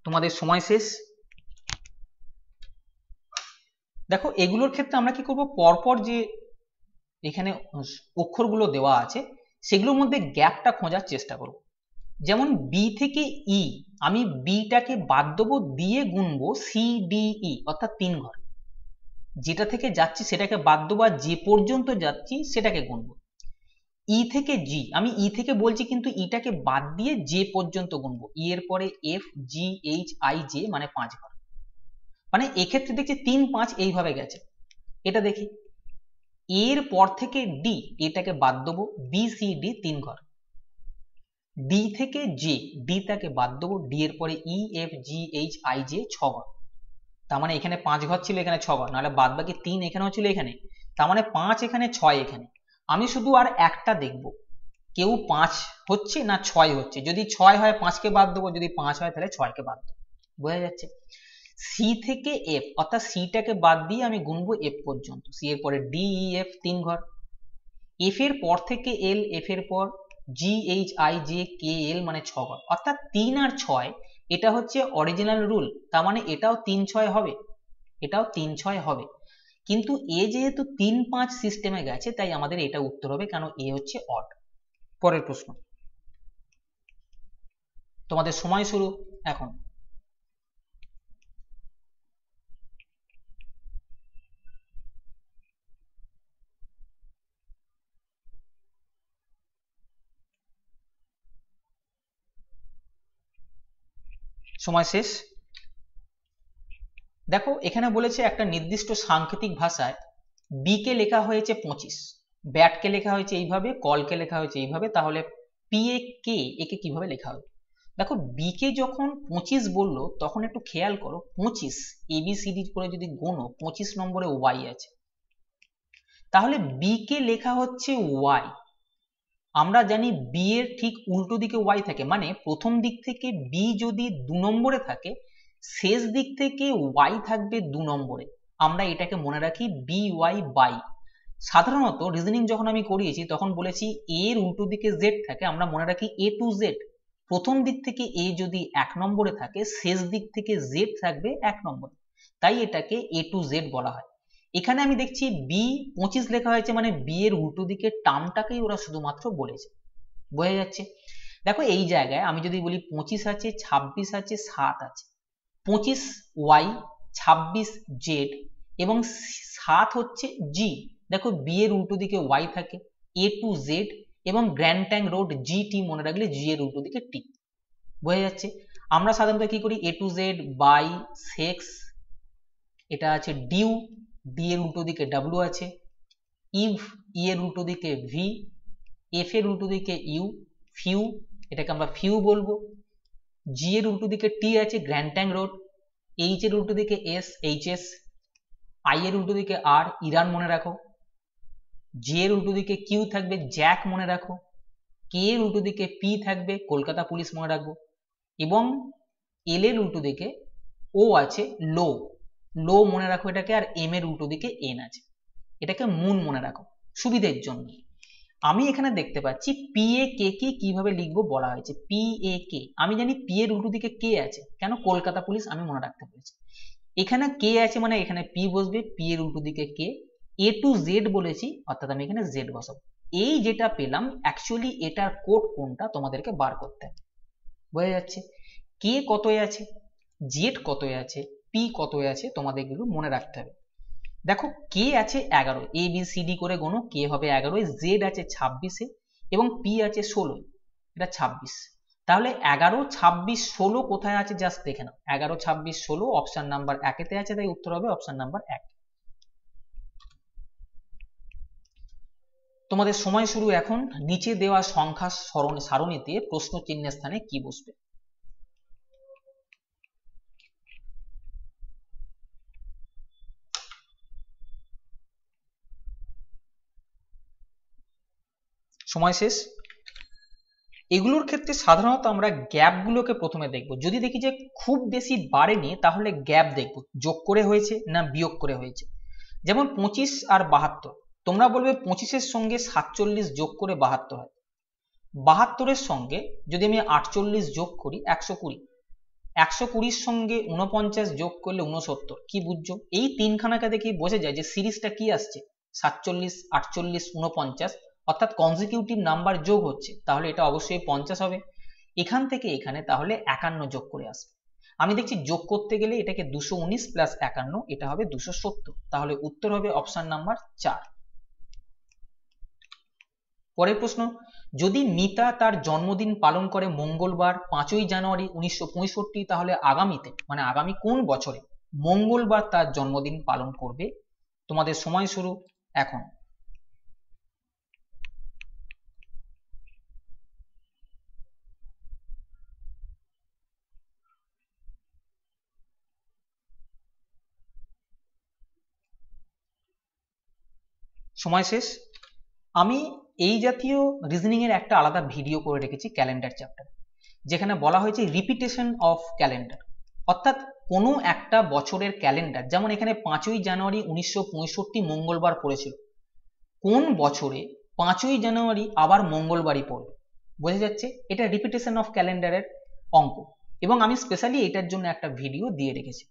তোমাদের সময় শেষ। দেখো এগুলোর ক্ষেত্রে আমরা কি করব, পরপর যে এখানে অক্ষরগুলো দেওয়া আছে সেগুলোর মধ্যে গ্যাপটা খোঁজার চেষ্টা করব। যেমন বি থেকে ই, আমি বিটাকে বাদ দেবো দিয়ে গুনবো সি ডি ই, অর্থাৎ 3 ঘর। যেটা থেকে যাচ্ছি সেটাকে বাদ দেবো আর যে পর্যন্ত যাচ্ছি সেটাকে গুনবো। ই থেকে জি, আমি ই থেকে বলছি কিন্তু ইটাকে বাদ দিয়ে যে পর্যন্ত গুনবো। ই এর পরে F G H I J, মানে 5 ঘর। মানে এক্ষেত্রে দেখছি 3 5 এইভাবে গেছে। এটা দেখি এর পর থেকে ডি, এটাকে বাদ দেবো, বি সি ডি 3 ঘর। ডি থেকে জে, ডি টাকে বাদ দেবো, ডি এর পরে E F G H I J 6 ঘর। তার মানে এখানে 5 ঘর ছিল, এখানে 6 ঘর, নাহলে বাদ বাকি 3 এখানেও ছিল এখানে, তার মানে 5 এখানে 6 এখানে। আমি শুধু আর একটা দেখবো কেউ 5 হচ্ছে না 6 হচ্ছে। যদি 6 হয় 5কে বাদ দেবো, যদি 5 হয় তাহলে 6কে বাদ দেবো। বোঝা যাচ্ছে? সি থেকে এফ, অর্থাৎ সিটাকে বাদ দিয়ে আমি গুনবো এফ পর্যন্ত। সি এর পরে ডি ই এফ 3 ঘর। এফ এর পর থেকে এল, এফ এর পর G H I J K L, মানে 6 ঘর। অর্থাৎ 3 আর 6 এটা হচ্ছে অরিজিনাল রুল, তার মানে এটাও 3 6 হবে, এটাও 3 6 হবে। কিন্তু এ যেহেতু 3 5 সিস্টেমে গেছে তাই আমাদের এটা উত্তর হবে, কারণ এ হচ্ছে অড। পরের প্রশ্ন, তোমাদের সময় শুরু এখন। সময় শেষ। দেখো এখানে বলেছে একটা নির্দিষ্ট সাংকেতিক ভাষায় বি কে লেখা হয়েছে 25, ব্যাটকে লেখা হয়েছে এইভাবে, কলকে লেখা হয়েছে এইভাবে, তাহলে পি এ কে একে কিভাবে লেখা হবে? দেখো বি কে যখন 25 বললো তখন একটু খেয়াল করো, 25 এবিসিডি করে যদি গোনো 25 নম্বরে ওয়াই আছে, তাহলে বি কে লেখা হচ্ছে ওয়াই। আমরা জানি বি এর ঠিক উল্টো দিকে ওয়াই থাকে, মানে প্রথম দিক থেকে বি যদি 2 নম্বরে থাকে শেষ দিক থেকে ওয়াই থাকবে 2 নম্বরে। আমরা এটাকে মনে রাখি বি ওয়াই বাই। সাধারণত রিজনিং যখন আমি করিয়েছি তখন বলেছি এর উল্টো দিকে জেড থাকে, আমরা মনে রাখি এ টু জেড। প্রথম দিক থেকে এ যদি 1 নম্বরে থাকে শেষ দিক থেকে জেড থাকবে 1 নম্বরে, তাই এটাকে এ টু জেড বলা হয়। এখানে আমি দেখছি বি 25 লেখা হয়েছে, মানে বি এর উল্টো দিকে টার্মটাকেই ওরা শুধুমাত্র বলেছে। বোঝা যাচ্ছে? দেখো এই জায়গায় আমি যদি বলি 25 আছে, 26 আছে, 7 আছে, 25 ওয়াই, 26 জেড এবং 7 হচ্ছে জি। দেখো বি এর উল্টো দিকে ওয়াই থাকে, এ টু জেড এবং গ্র্যান্ড ট্যাঙ্ক রোড জি টি মনে রাখলে জি এর উল্টো দিকে টি। বোঝা যাচ্ছে? আমরা সাধারণত কি করি, এ টু জেড বাই সেক্স, এটা আছে ডিউ, ডি এর উল্টো দিকে ডাব্লিউ আছে, ইভ, ই এর উল্টো দিকে ভি, এফ এর উল্টো দিকে ইউ, ফিউ, এটাকে আমরা ফিউ বলবো। জি এর উল্টো দিকে টি আছে, গ্র্যান্ড ট্যাঙ্ক রোড। এইচ এর উল্টো দিকে এস, এইচ এস। আই এর উল্টো দিকে আর, ইরান মনে রাখো। জে এর উল্টো দিকে কিউ থাকবে, জ্যাক মনে রাখো। কে এর উল্টো দিকে পি থাকবে, কলকাতা পুলিশ মনে রাখবো। এবং এল এর উল্টো দিকে ও আছে, লো, লো মনে রাখো এটাকে। আর এম এর উল্টো দিকে এন আছে, এটাকে মুন মনে রাখো সুবিধের জন্য। আমি এখানে দেখতে পাচ্ছি পি এ কে কে কিভাবে লিখবো বলা হয়েছে, পি এ কে। আমি জানি পি এর উল্টো দিকে কে আছে, কেন? কলকাতা পুলিশ আমি মনে রাখতে পেরেছি। এখানে কে আছে মানে এখানে পি বসবে, পি এর উল্টো দিকে কে। এ টু জেড বলেছি অর্থাৎ আমি এখানে জেড বসাবো। এই যেটা পেলাম অ্যাকচুয়ালি এটার কোড কোনটা তোমাদেরকে বার করতে হবে। বোঝা যাচ্ছে? কে কতই আছে, জেড কতই আছে, পি কতই আছে, তোমাদের এগুলো মনে রাখতে হবে। দেখো কে আছে 11, এ বি সি ডি করে গোনো, কে হবে 11, জেড আছে 26 এবং পি আছে 16, এটা 26। তাহলে 11, 26, 16 কোথায় আছে জাস্ট দেখে নাও। 11, 26, 16 অপশন নাম্বার 1 আছে, তাই উত্তর হবে অপশন নাম্বার 1। তোমাদের সময় শুরু এখন। নিচে দেওয়া সংখ্যা সারণীতে প্রশ্ন চিহ্নের স্থানে কি বসবে? সময় শেষ। এগুলোর ক্ষেত্রে সাধারণত আমরা গ্যাপগুলোকে প্রথমে দেখব। যদি দেখি যে খুব বেশি বাড়েনি তাহলে গ্যাপ দেখব, যোগ করে হয়েছে না বিয়োগ করে হয়েছে। যেমন 25 আর 72, তোমরা বলবে 25-এর সঙ্গে 47 যোগ করে 72 হয়। 72-এর সঙ্গে যদি আমি 48 যোগ করি 120, 120-র সঙ্গে 49 যোগ করলে 69। কি বুঝছো? এই তিনখানাকে দেখেই বোঝা যায় যে সিরিজটা কি আসছে, 47, 48, 49, অর্থাৎ কনজিকিউটিভ নাম্বার যোগ হচ্ছে, তাহলে এটা অবশ্যই 50 হবে। এখান থেকে এখানে তাহলে 51 যোগ করে আসবে। আমি দেখছি যোগ করতে গেলে এটাকে 219 প্লাস 51, এটা হবে 270, তাহলে উত্তর হবে অপশন নাম্বার 4। পরের প্রশ্ন, যদি মিতা তার জন্মদিন পালন করে মঙ্গলবার 5ই জানুয়ারি 1965, তাহলে আগামীতে মানে আগামী কোন বছরে মঙ্গলবার তার জন্মদিন পালন করবে? তোমাদের সময় শুরু এখন। সময় শেষ। আমি এই জাতীয় রিজনিং এর একটা আলাদা ভিডিও করে রেখেছি ক্যালেন্ডার চ্যাপ্টার, যেখানে বলা হয়েছে রিপিটেশন অফ ক্যালেন্ডার, অর্থাৎ কোনো একটা বছরের ক্যালেন্ডার, যেমন এখানে 5ই জানুয়ারি 1965 মঙ্গলবার পড়েছিল, কোন বছরে 5ই জানুয়ারি আবার মঙ্গলবারই পড়বে? বোঝা যাচ্ছে এটা রিপিটেশন অফ ক্যালেন্ডারের অঙ্ক, এবং আমি স্পেশালি এটার জন্য একটা ভিডিও দিয়ে রেখেছি।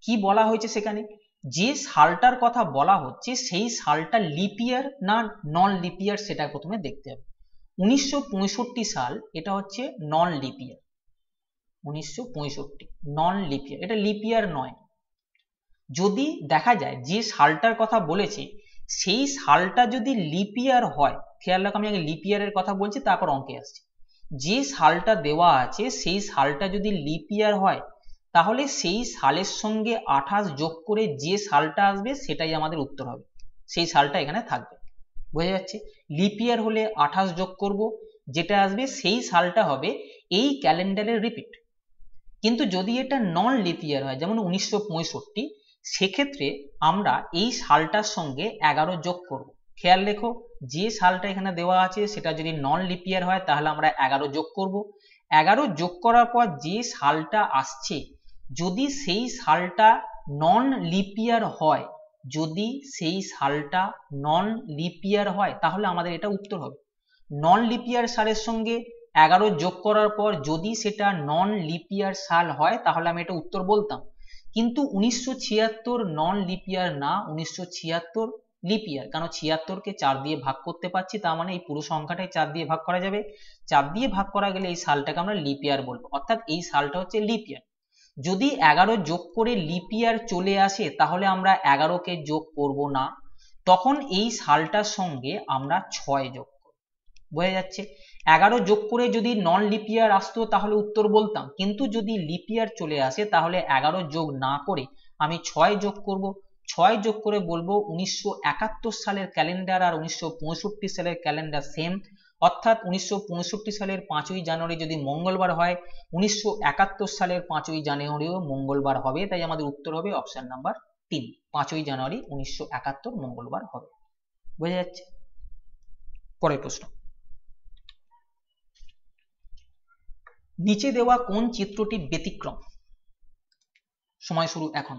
কি বলা হয়েছে সেখানে, যে সালটার কথা বলা হচ্ছে সেই সালটা লিপ ইয়ার না নন লিপ ইয়ার সেটা প্রথমে দেখতে হবে। 1965 সাল এটা হচ্ছে নন লিপ ইয়ার, 1965 নন লিপ ইয়ার, এটা লিপ ইয়ার নয়। যদি দেখা যায় যে সালটার কথা বলেছে সেই সালটা যদি লিপ ইয়ার হয়, খেয়াল রাখো আমি আগে লিপ ইয়ারের কথা বলছি তারপর অঙ্কে আসছে, যে সালটা দেওয়া আছে সেই সালটা যদি লিপ ইয়ার হয় তাহলে সেই সালের সঙ্গে 28 যোগ করে যে সালটা আসবে সেটাই আমাদের উত্তর হবে, সেই সালটা এখানে থাকবে। বোঝা যাচ্ছে? লিপ ইয়ার হলে 28 যোগ করব, যেটা আসবে সেই সালটা হবে এই ক্যালেন্ডারের রিপিট। কিন্তু যদি এটা নন লিপ ইয়ার হয় যেমন 1965, সেক্ষেত্রে আমরা এই সালটার সঙ্গে 11 যোগ করব। খেয়াল রেখো যে সালটা এখানে দেওয়া আছে সেটা যদি নন লিপ ইয়ার হয় তাহলে আমরা 11 যোগ করব। 11 যোগ করার পর যে সালটা আসছে যদি সেই সালটা নন লিপ ইয়ার হয়, যদি সেই সালটা নন লিপ ইয়ার হয় তাহলে আমাদের এটা উত্তর হবে। নন লিপ ইয়ার সালের সঙ্গে 11 যোগ করার পর যদি সেটা নন লিপ ইয়ার সাল হয় তাহলে আমি এটা উত্তর বলতাম। কিন্তু 1976 নন লিপ ইয়ার না, 1976 লিপ ইয়ার, কারণ 76কে 4 দিয়ে ভাগ করতে পারছি, তার মানে এই পুরো সংখ্যাটাই 4 দিয়ে ভাগ করা যাবে। 4 দিয়ে ভাগ করা গেলে এই সালটাকে আমরা লিপ ইয়ার বলবো, অর্থাৎ এই সালটা হচ্ছে লিপ ইয়ার। যদি 11 যোগ করে লিপ ইয়ার চলে আসে তাহলে আমরা 11কে যোগ করব না, তখন এই সালটার সঙ্গে আমরা 6 যোগ করব। বোঝা যাচ্ছে? 11 যোগ করে যদি নন লিপ ইয়ার আসতো তাহলে উত্তর বলতাম, কিন্তু যদি লিপ ইয়ার চলে আসে তাহলে 11 যোগ না করে আমি 6 যোগ করব। 6 যোগ করে বলবো 1971 সালের ক্যালেন্ডার আর 1965 সালের ক্যালেন্ডার সেম, অর্থাৎ 1965 সালের 5ই জানুয়ারি যদি মঙ্গলবার হয় 1971 সালের 5ই জানুয়ারিও মঙ্গলবার হবে, তাই আমাদের উত্তর হবে অপশন নাম্বার 3, 5ই জানুয়ারি 1971 মঙ্গলবার হবে। বোঝা যাচ্ছে? পরের প্রশ্ন, নিচে দেওয়া কোন চিত্রটি ব্যতিক্রম? সময় শুরু এখন।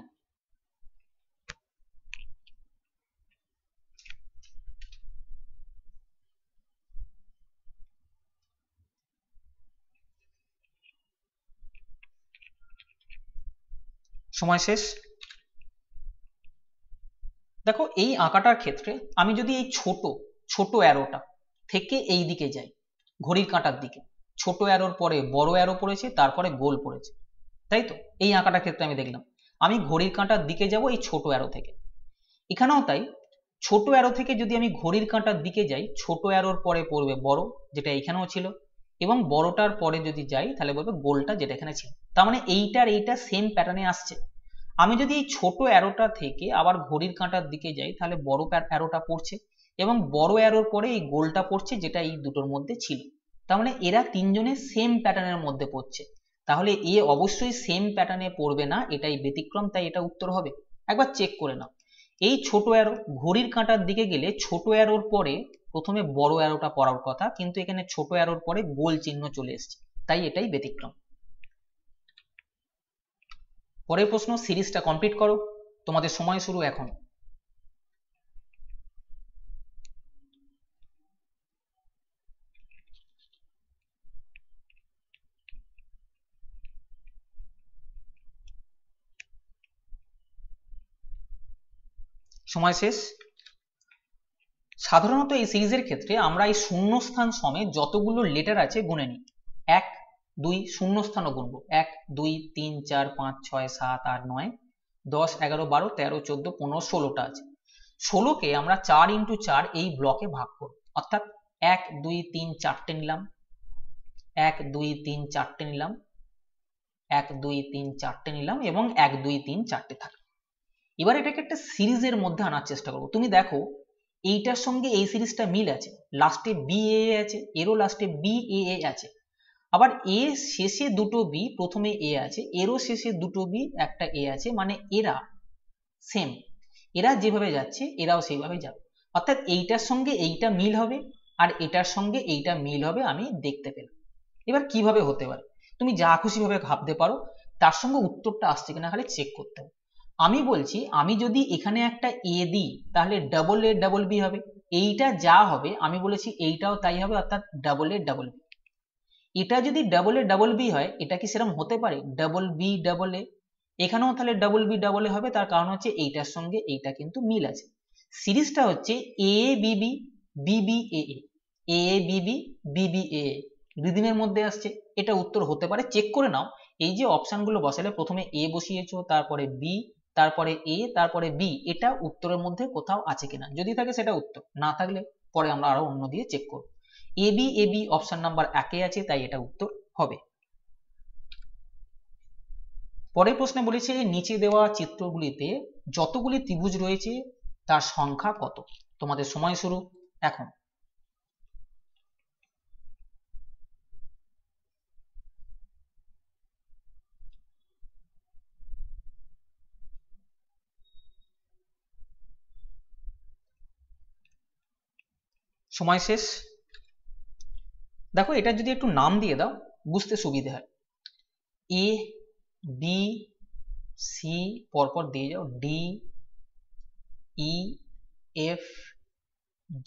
সময় শেষ। দেখো এই আঁকাটার ক্ষেত্রে আমি যদি এই ছোট অ্যারোটা থেকে এই দিকে যাই ঘড়ির কাঁটার দিকে, ছোট অ্যারোর পরে বড় অ্যারো পড়েছে, তারপরে গোল পড়েছে, তাই তো? এই আঁকাটার ক্ষেত্রে আমি দেখলাম আমি ঘড়ির কাঁটার দিকে যাব এই ছোট অ্যারো থেকে, এখানেও তাই। ছোট অ্যারো থেকে যদি আমি ঘড়ির কাঁটার দিকে যাই ছোট অ্যারোর পরে পড়বে বড়, যেটা এখানেও ছিল, এবং বড়টার পরে যদি যাই তাহলে বলবে গোলটা যেটা এখানে ছিল। তার মানে এইটার এইটা সেম প্যাটার্নে আসছে। আমি যদি এই ছোট অ্যারোটা থেকে আবার ঘড়ির কাঁটার দিকে যাই তাহলে বড় অ্যারোটা পড়ছে এবং বড় অ্যারোর পরে এই গোলটা পড়ছে যেটা এই দুটোর মধ্যে ছিল। তার মানে এরা তিনজনে সেম প্যাটার্নের মধ্যে পড়ছে, তাহলে এ অবশ্যই সেম প্যাটার্নে পড়বে না, এটাই ব্যতিক্রম, তাই এটা উত্তর হবে। একবার চেক করে নাও, এই ছোট অ্যারো ঘড়ির কাঁটার দিকে গেলে ছোট অ্যারোর পরে প্রথমে বড় অ্যারোটা পড়ার কথা, কিন্তু এখানে ছোট অ্যারোর পরে গোল চিহ্ন চলে এসছে, তাই এটাই ব্যতিক্রম। পরের প্রশ্ন, সিরিজটা কমপ্লিট করো, তোমাদের সময় শুরু এখন। সময় শেষ। সাধারণত এই সিরিজের ক্ষেত্রে আমরা এই শূন্যস্থান সমেত যতগুলো লেটার আছে গুনে নিই। 1 2 শূন্যস্থানও গুনবো, 1 2 3 4 5 6 7 8 9 10 11 12 13 14 15 16টা আছে। 16কে আমরা 4 × 4 এই ব্লকে ভাগ করব, অর্থাৎ 1 2 3 4টে নিলাম, 1 2 3 4টে নিলাম, 1 2 3 4টে নিলাম এবং 1 2 3 4টে থাকলো। এবার এটাকে একটা সিরিজের মধ্যে আনার চেষ্টা করবো। তুমি দেখো এইটার সঙ্গে এই সিরিজটা মিল আছে, লাস্টে বি এ আছে, এরও লাস্টে বি এ আছে, আবার এ শেষে দুটো বি প্রথমে এ আছে, এরও শেষে দুটো বি একটা এ আছে, মানে এরা সেম, এরা যেভাবে যাচ্ছে এরাও সেইভাবে যাবে, অর্থাৎ এইটার সঙ্গে এইটা মিল হবে আর এটার সঙ্গে এইটা মিল হবে, আমি দেখতে পেলাম। এবার কিভাবে হতে পারে, তুমি যা খুশি ভাবে ভাবতে পারো, তার সঙ্গে উত্তরটা আসছে কিনা খালি চেক করতে হবে। আমি বলছি, আমি যদি এখানে একটা এ দিই তাহলে ডাবল এ ডাবল বি হবে, এইটা যা হবে আমি বলেছি এইটাও তাই হবে, অর্থাৎ ডাবল এ ডাবল বি। এটা যদি ডাবল এ ডাবল বি হয়, এটা কি সেরকম হতে পারে ডাবল বি ডাবল এ? এখানেও তাহলে ডাবল বি ডাবল এ হবে, তার কারণ হচ্ছে এইটার সঙ্গে এইটা কিন্তু মিল আছে। সিরিজটা হচ্ছে এ বিবি বিবি এ এ বিবি বিবি এ, রিদিমের মধ্যে আসছে, এটা উত্তর হতে পারে। চেক করে নাও, এই যে অপশনগুলো বসালে প্রথমে এ বসিয়েছো, তারপরে বি, তারপরে এ, তারপরে বি, এটা উত্তরের মধ্যে কোথাও আছে কিনা, যদি থাকে সেটা উত্তর, না থাকলে পরে আমরা আরো অন্য দিয়ে চেক করব। এবি এবি অপশন নাম্বার 1-এ আছে, তাই এটা উত্তর হবে। পরের প্রশ্নে বলেছে নিচে দেওয়া চিত্রগুলিতে যতগুলি ত্রিভুজ রয়েছে তার সংখ্যা কত? তোমাদের সময় শুরু এখন। সময় শেষ। দেখো এটা যদি একটু নাম দিয়ে দাও বুঝতে সুবিধে হয়। এ বি সি পরপর দিয়ে যাও, D E F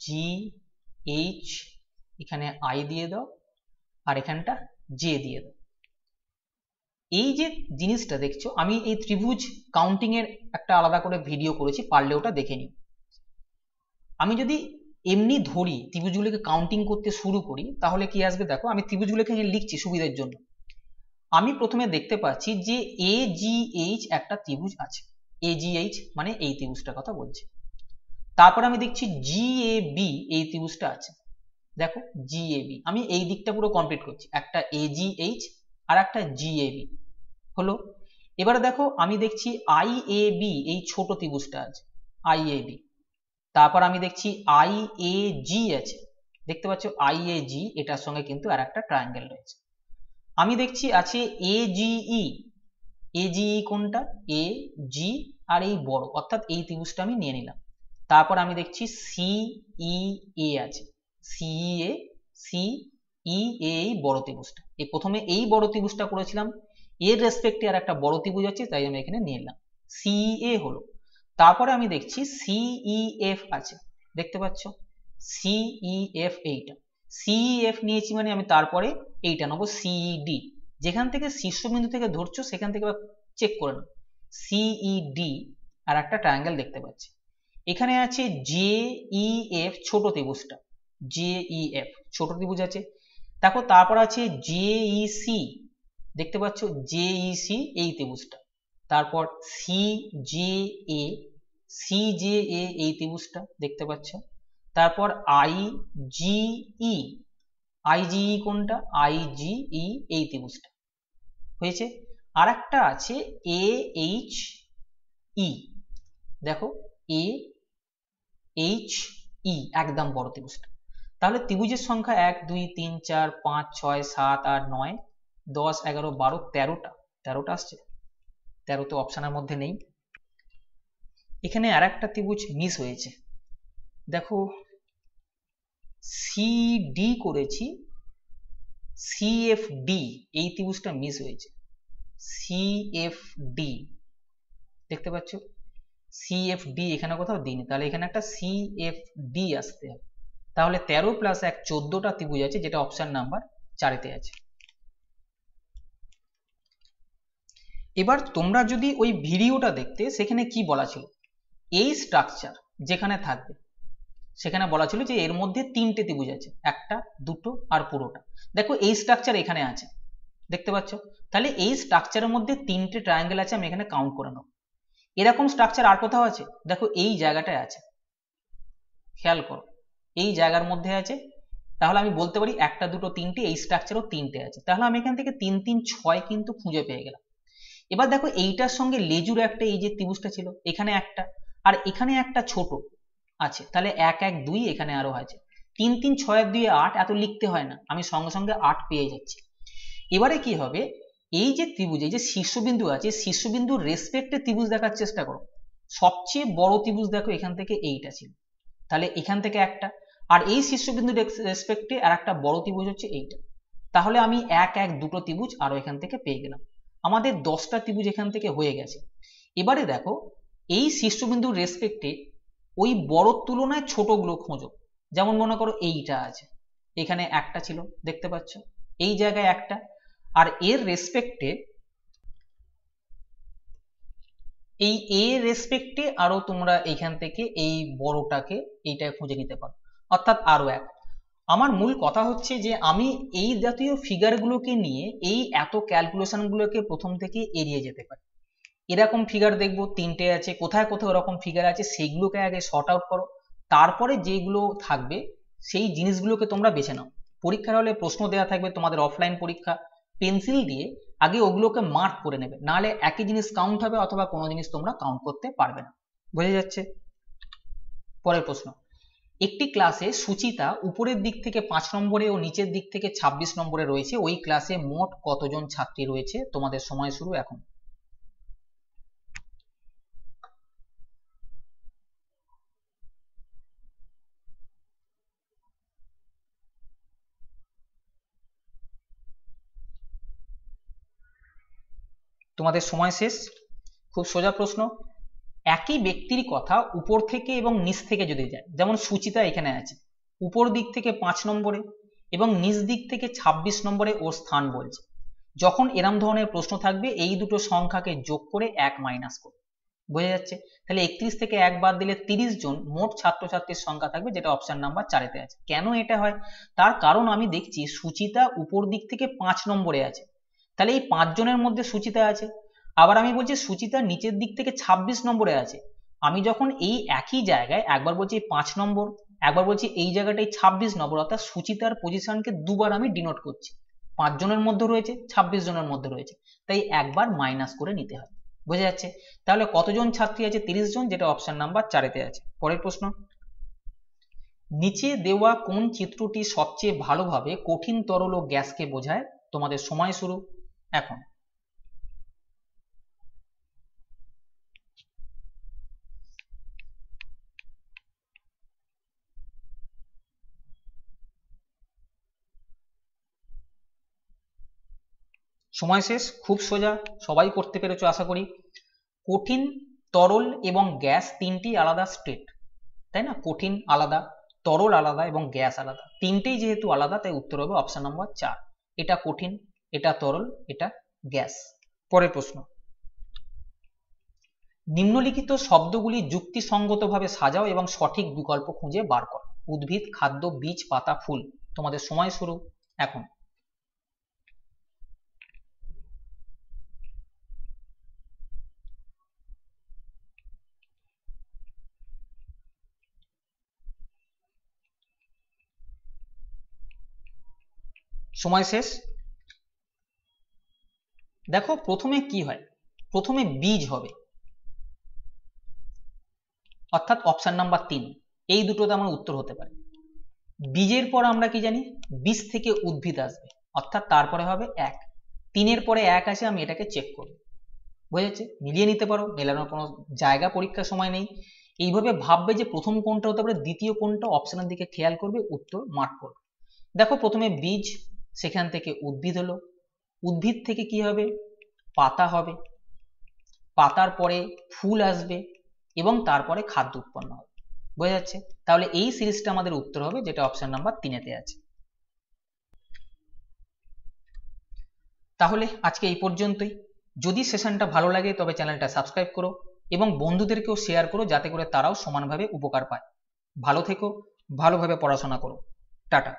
G H, এখানে আই দিয়ে দাও আর এখানটা জে দিয়ে দাও। এই যে জিনিসটা দেখছো, আমি এই ত্রিভুজ কাউন্টিং এর একটা আলাদা করে ভিডিও করেছি, পারলে ওটা দেখে নিও। আমি যদি এমনি ধরি ত্রিভুজগুলোকে কাউন্টিং করতে শুরু করি তাহলে কি আসবে দেখো, আমি ত্রিভুজগুলোকে লিখছি সুবিধার জন্য। আমি প্রথমে দেখতে পাচ্ছি যে এ জি এইচ একটা ত্রিভুজ আছে, এ জি এইচ মানে এই ত্রিভুজটার কথা বলছি। তারপর আমি দেখছি জি এ বি এই ত্রিভুজটা আছে, দেখো জি এ বি, আমি এই দিকটা পুরো কমপ্লিট করছি, একটা এ জি এইচ আর একটা জি এ বি হলো। এবারে দেখো আমি দেখছি আই এ বি এই ছোট ত্রিভুজটা আছে, আই এ বি। তারপর আমি দেখছি আই এ জি আছে, দেখতে পাচ্ছ আই এ জি, এটার সঙ্গে কিন্তু আর একটা ট্রায়াঙ্গেল রয়েছে। আমি দেখছি আছে এ জি ই, এ জি ই কোনটা, এ জি আর এই বড়, অর্থাৎ এই ত্রিভুজটা আমি নিয়ে নিলাম। তারপর আমি দেখছি সি ই এ আছে, সি এ, সি ই এ এই বড় ত্রিভুজটা, এই প্রথমে এই বড় ত্রিভুজটা করেছিলাম, এর রেসপেক্টে আর একটা বড় ত্রিভুজ আছে, তাই আমি এখানে নিয়ে নিলাম, সি এ হলো। তারপরে আমি দেখছি সি ই এফ আছে, দেখতে পাচ্ছ সি ই এফ, এইটা সি ই এফ নিয়েছি, মানে আমি তারপরে এইটা নেবো সিই ডি, যেখান থেকে শীর্ষবিন্দু থেকে ধরছো সেখান থেকে চেক করে নাও, সিই ডি আর একটা ট্রায়াঙ্গেল দেখতে পাচ্ছি। এখানে আছে জে ই এফ ছোট ত্রিভুজটা, জে ই এফ ছোট ত্রিভুজ আছে। দেখো তারপর আছে জে ই সি, দেখতে পাচ্ছ জে ই সি এই ত্রিভুজটা। তারপর C J A, C J A এই ত্রিভুজটা দেখতে পাচ্ছ। তারপর আই জি ই, আইজিই কোনটা, আইজিই এই ত্রিভুজটা হয়েছে। আর একটা আছে এ এইচ ই, দেখো এ এইচ ই একদম বড় ত্রিভুজটা। তাহলে ত্রিভুজের সংখ্যা 1 2 3 4 5 6 7 8 9 10 11 12 13টা আসছে, 13 তো অপশনের মধ্যে নেই। এখানে আর একটা ত্রিভুজ মিস হয়েছে, দেখো সিডি করেছি, সিএফডি এই ত্রিভুজটা মিস হয়েছে, সিএফডি দেখতে পাচ্ছ, সিএফডি এখানে কোথাও দিইনি, তাহলে এখানে একটা সিএফডি আসতে হবে। তাহলে 13 প্লাস 1 14টা ত্রিভুজ আছে, যেটা অপশন নাম্বার 4-তে আছে। এবার তোমরা যদি ওই ভিডিওটা দেখতে, সেখানে কি বলা ছিল, এই স্ট্রাকচার যেখানে থাকবে সেখানে বলা ছিল যে এর মধ্যে 3টে ত্রিভুজ আছে, একটা দুটো আর পুরোটা। দেখো এই স্ট্রাকচার এখানে আছে, দেখতে পাচ্ছ, তাহলে এই স্ট্রাকচারের মধ্যে 3টে ট্রায়াঙ্গেল আছে, আমি এখানে কাউন্ট করে নেব। এরকম স্ট্রাকচার আর কোথাও আছে, দেখো এই জায়গাটায় আছে, খেয়াল করো এই জায়গার মধ্যে আছে। তাহলে আমি বলতে পারি একটা দুটো তিনটে, এই স্ট্রাকচারও 3টে আছে, তাহলে আমি এখান থেকে 3 3 6 কিন্তু খুঁজে পেয়ে গেলাম। এবার দেখো এইটার সঙ্গে লেজুর একটা এই যে ত্রিভুজটা ছিল এখানে একটা, আর এখানে একটা ছোট আছে, তাহলে 1 1 2 এখানে আরো আছে, 3 3 6 আর 2 8, এত লিখতে হয় না, আমি সঙ্গে সঙ্গে 8 পেয়ে যাচ্ছি। এবারে কি হবে, এই যে ত্রিভুজ, এই যে শীর্ষবিন্দু আছে, শীর্ষবিন্দুর রেসপেক্টে ত্রিভুজ দেখার চেষ্টা করো। সবচেয়ে বড় ত্রিভুজ দেখো এখান থেকে এইটা ছিল, তাহলে এখান থেকে একটা, আর এই শীর্ষবিন্দুর রেসপেক্টে আর একটা বড় ত্রিভুজ হচ্ছে এইটা, তাহলে আমি 1 1 দুটো ত্রিভুজ আরো এখান থেকে পেয়ে গেলাম, আমাদের 10টা ত্রিভুজ এখান থেকে হয়ে গেছে। এবারে দেখো এই শীর্ষবিন্দুর রেসপেক্টে ওই বড় তুলনায় ছোটগুলো খোঁজো, যেমন মনে করো এইটা আছে, এখানে একটা ছিল দেখতে পাচ্ছ, এই জায়গায় একটা, আর এর রেসপেক্টে এই এ রেসপেক্টে আরো তোমরা এইখান থেকে এই বড়টাকে এইটা খুঁজে নিতে পারো, অর্থাৎ আরো এক। আমার মূল কথা হচ্ছে যে আমি এই জাতীয় ফিগারগুলোকে নিয়ে এই এত ক্যালকুলেশনগুলোকে প্রথম থেকে এড়িয়ে যেতে পারি। এরকম ফিগার দেখবো 3টে আছে, কোথায় কোথায় ওরকম ফিগার আছে সেগুলোকে আগে শর্ট আউট করো, তারপরে যেগুলো থাকবে সেই জিনিসগুলোকে তোমরা বেছে নাও। পরীক্ষার হলে প্রশ্ন দেওয়া থাকবে, তোমাদের অফলাইন পরীক্ষা, পেন্সিল দিয়ে আগে ওগুলোকে মার্ক করে নেবে, নাহলে একই জিনিস কাউন্ট হবে অথবা কোনো জিনিস তোমরা কাউন্ট করতে পারবে না। বোঝা যাচ্ছে? পরের প্রশ্ন, একটি ক্লাসে সুচিতা উপরের দিক থেকে 5 নম্বরে ও নিচের দিক থেকে 26 নম্বরে রয়েছে, ওই ক্লাসে মোট কতজন ছাত্রী রয়েছে? তোমাদের সময় শুরু এখন। তোমাদের সময় শেষ। খুব সোজা প্রশ্ন, একই ব্যক্তির কথা উপর থেকে এবং নিচ থেকে যদি যায়, যেমন সুচিতা এখানে আছে, উপর দিক থেকে 5 নম্বরে এবং নিচ দিক থেকে 26 নম্বরে ওর স্থান বলছে, যখন এরম ধরনের প্রশ্ন থাকবে এই দুটো সংখ্যাকে যোগ করে 1 মাইনাস করবে। বোঝা যাচ্ছে? তাহলে 31 থেকে 1 বাদ দিলে 30 জন মোট ছাত্রছাত্রীর সংখ্যা থাকবে, যেটা অপশন নাম্বার 4-তে আছে। কেন এটা হয়, তার কারণ আমি দেখছি সুচিতা উপর দিক থেকে 5 নম্বরে আছে, তাহলে এই 5 জনের মধ্যে সুচিতা আছে। আবার আমি বলছি সুচিতা নিচের দিক থেকে 26 নম্বরে আছে, আমি যখন এই একই জায়গায় একবার বলছি 5 নম্বর, একবার বলছি এই জায়গাটাই 26 নম্বর, অর্থাৎ সুচিতার পজিশনকে দুবার আমি ডিনোট করছি। 5 জনের মধ্যে রয়েছে, 26 জনের মধ্যে রয়েছে, তাই একবার মাইনাস করে নিতে হয়। বোঝা যাচ্ছে? তাহলে কতজন ছাত্রী আছে? 30 জন, যেটা অপশন নাম্বার 4-তে আছে। পরের প্রশ্ন, নিচে দেওয়া কোন চিত্রটি সবচেয়ে ভালোভাবে কঠিন তরল ও গ্যাসকে বোঝায়? তোমাদের সময় শুরু এখন। সময় শেষ। খুব সোজা, সবাই করতে পেরেছো আশা করি। কঠিন, তরল এবং গ্যাস তিনটি আলাদা স্টেট, তাই না? কঠিন আলাদা, তরল আলাদা এবং গ্যাস আলাদা, তিনটেই যেহেতু আলাদা তাই উত্তর হবে অপশন নম্বর 4। এটা কঠিন, এটা তরল, এটা গ্যাস। পরের প্রশ্ন, নিম্নলিখিত শব্দগুলি যুক্তিসঙ্গতভাবে সাজাও এবং সঠিক বিকল্প খুঁজে বার করো। উদ্ভিদ, খাদ্য, বীজ, পাতা, ফুল। তোমাদের সময় শুরু এখন। সময় শেষ। দেখো প্রথমে কি হয়, প্রথমে বীজ হবে, অর্থাৎ অপশন নাম্বার 3, এই দুটোতে আমার উত্তর হতে পারে। বীজের পর আমরা কি জানি, বীজ থেকে উদ্ভিদ আসবে, অর্থাৎ তারপরে হবে 1, 3-এর পরে 1 আছে, আমি এটাকে চেক করব। বোঝা যাচ্ছে? মিলিয়ে নিতে পারো, মেলানোর কোনো জায়গা পরীক্ষার সময় নেই। এইভাবে ভাববে যে প্রথম কোনটা হতে পারে, দ্বিতীয় কোনটা, অপশনের দিকে খেয়াল করবে, উত্তর মার্ক করবে। দেখো প্রথমে বীজ, সেখান থেকে উদ্ভিদ হলো, উদ্ভিদ থেকে কি হবে, পাতা হবে, পাতার পরে ফুল আসবে এবং তারপরে খাদ্য উৎপন্ন হবে। বোঝা যাচ্ছে? তাহলে এই সিরিজটা আমাদের উত্তর হবে, যেটা অপশন নাম্বার 3-এতে আছে। তাহলে আজকে এই পর্যন্তই। যদি সেশনটা ভালো লাগে তবে চ্যানেলটা সাবস্ক্রাইব করো এবং বন্ধুদেরকেও শেয়ার করো, যাতে করে তারাও সমানভাবে উপকার পায়। ভালো থেকো, ভালোভাবে পড়াশোনা করো। টাটা।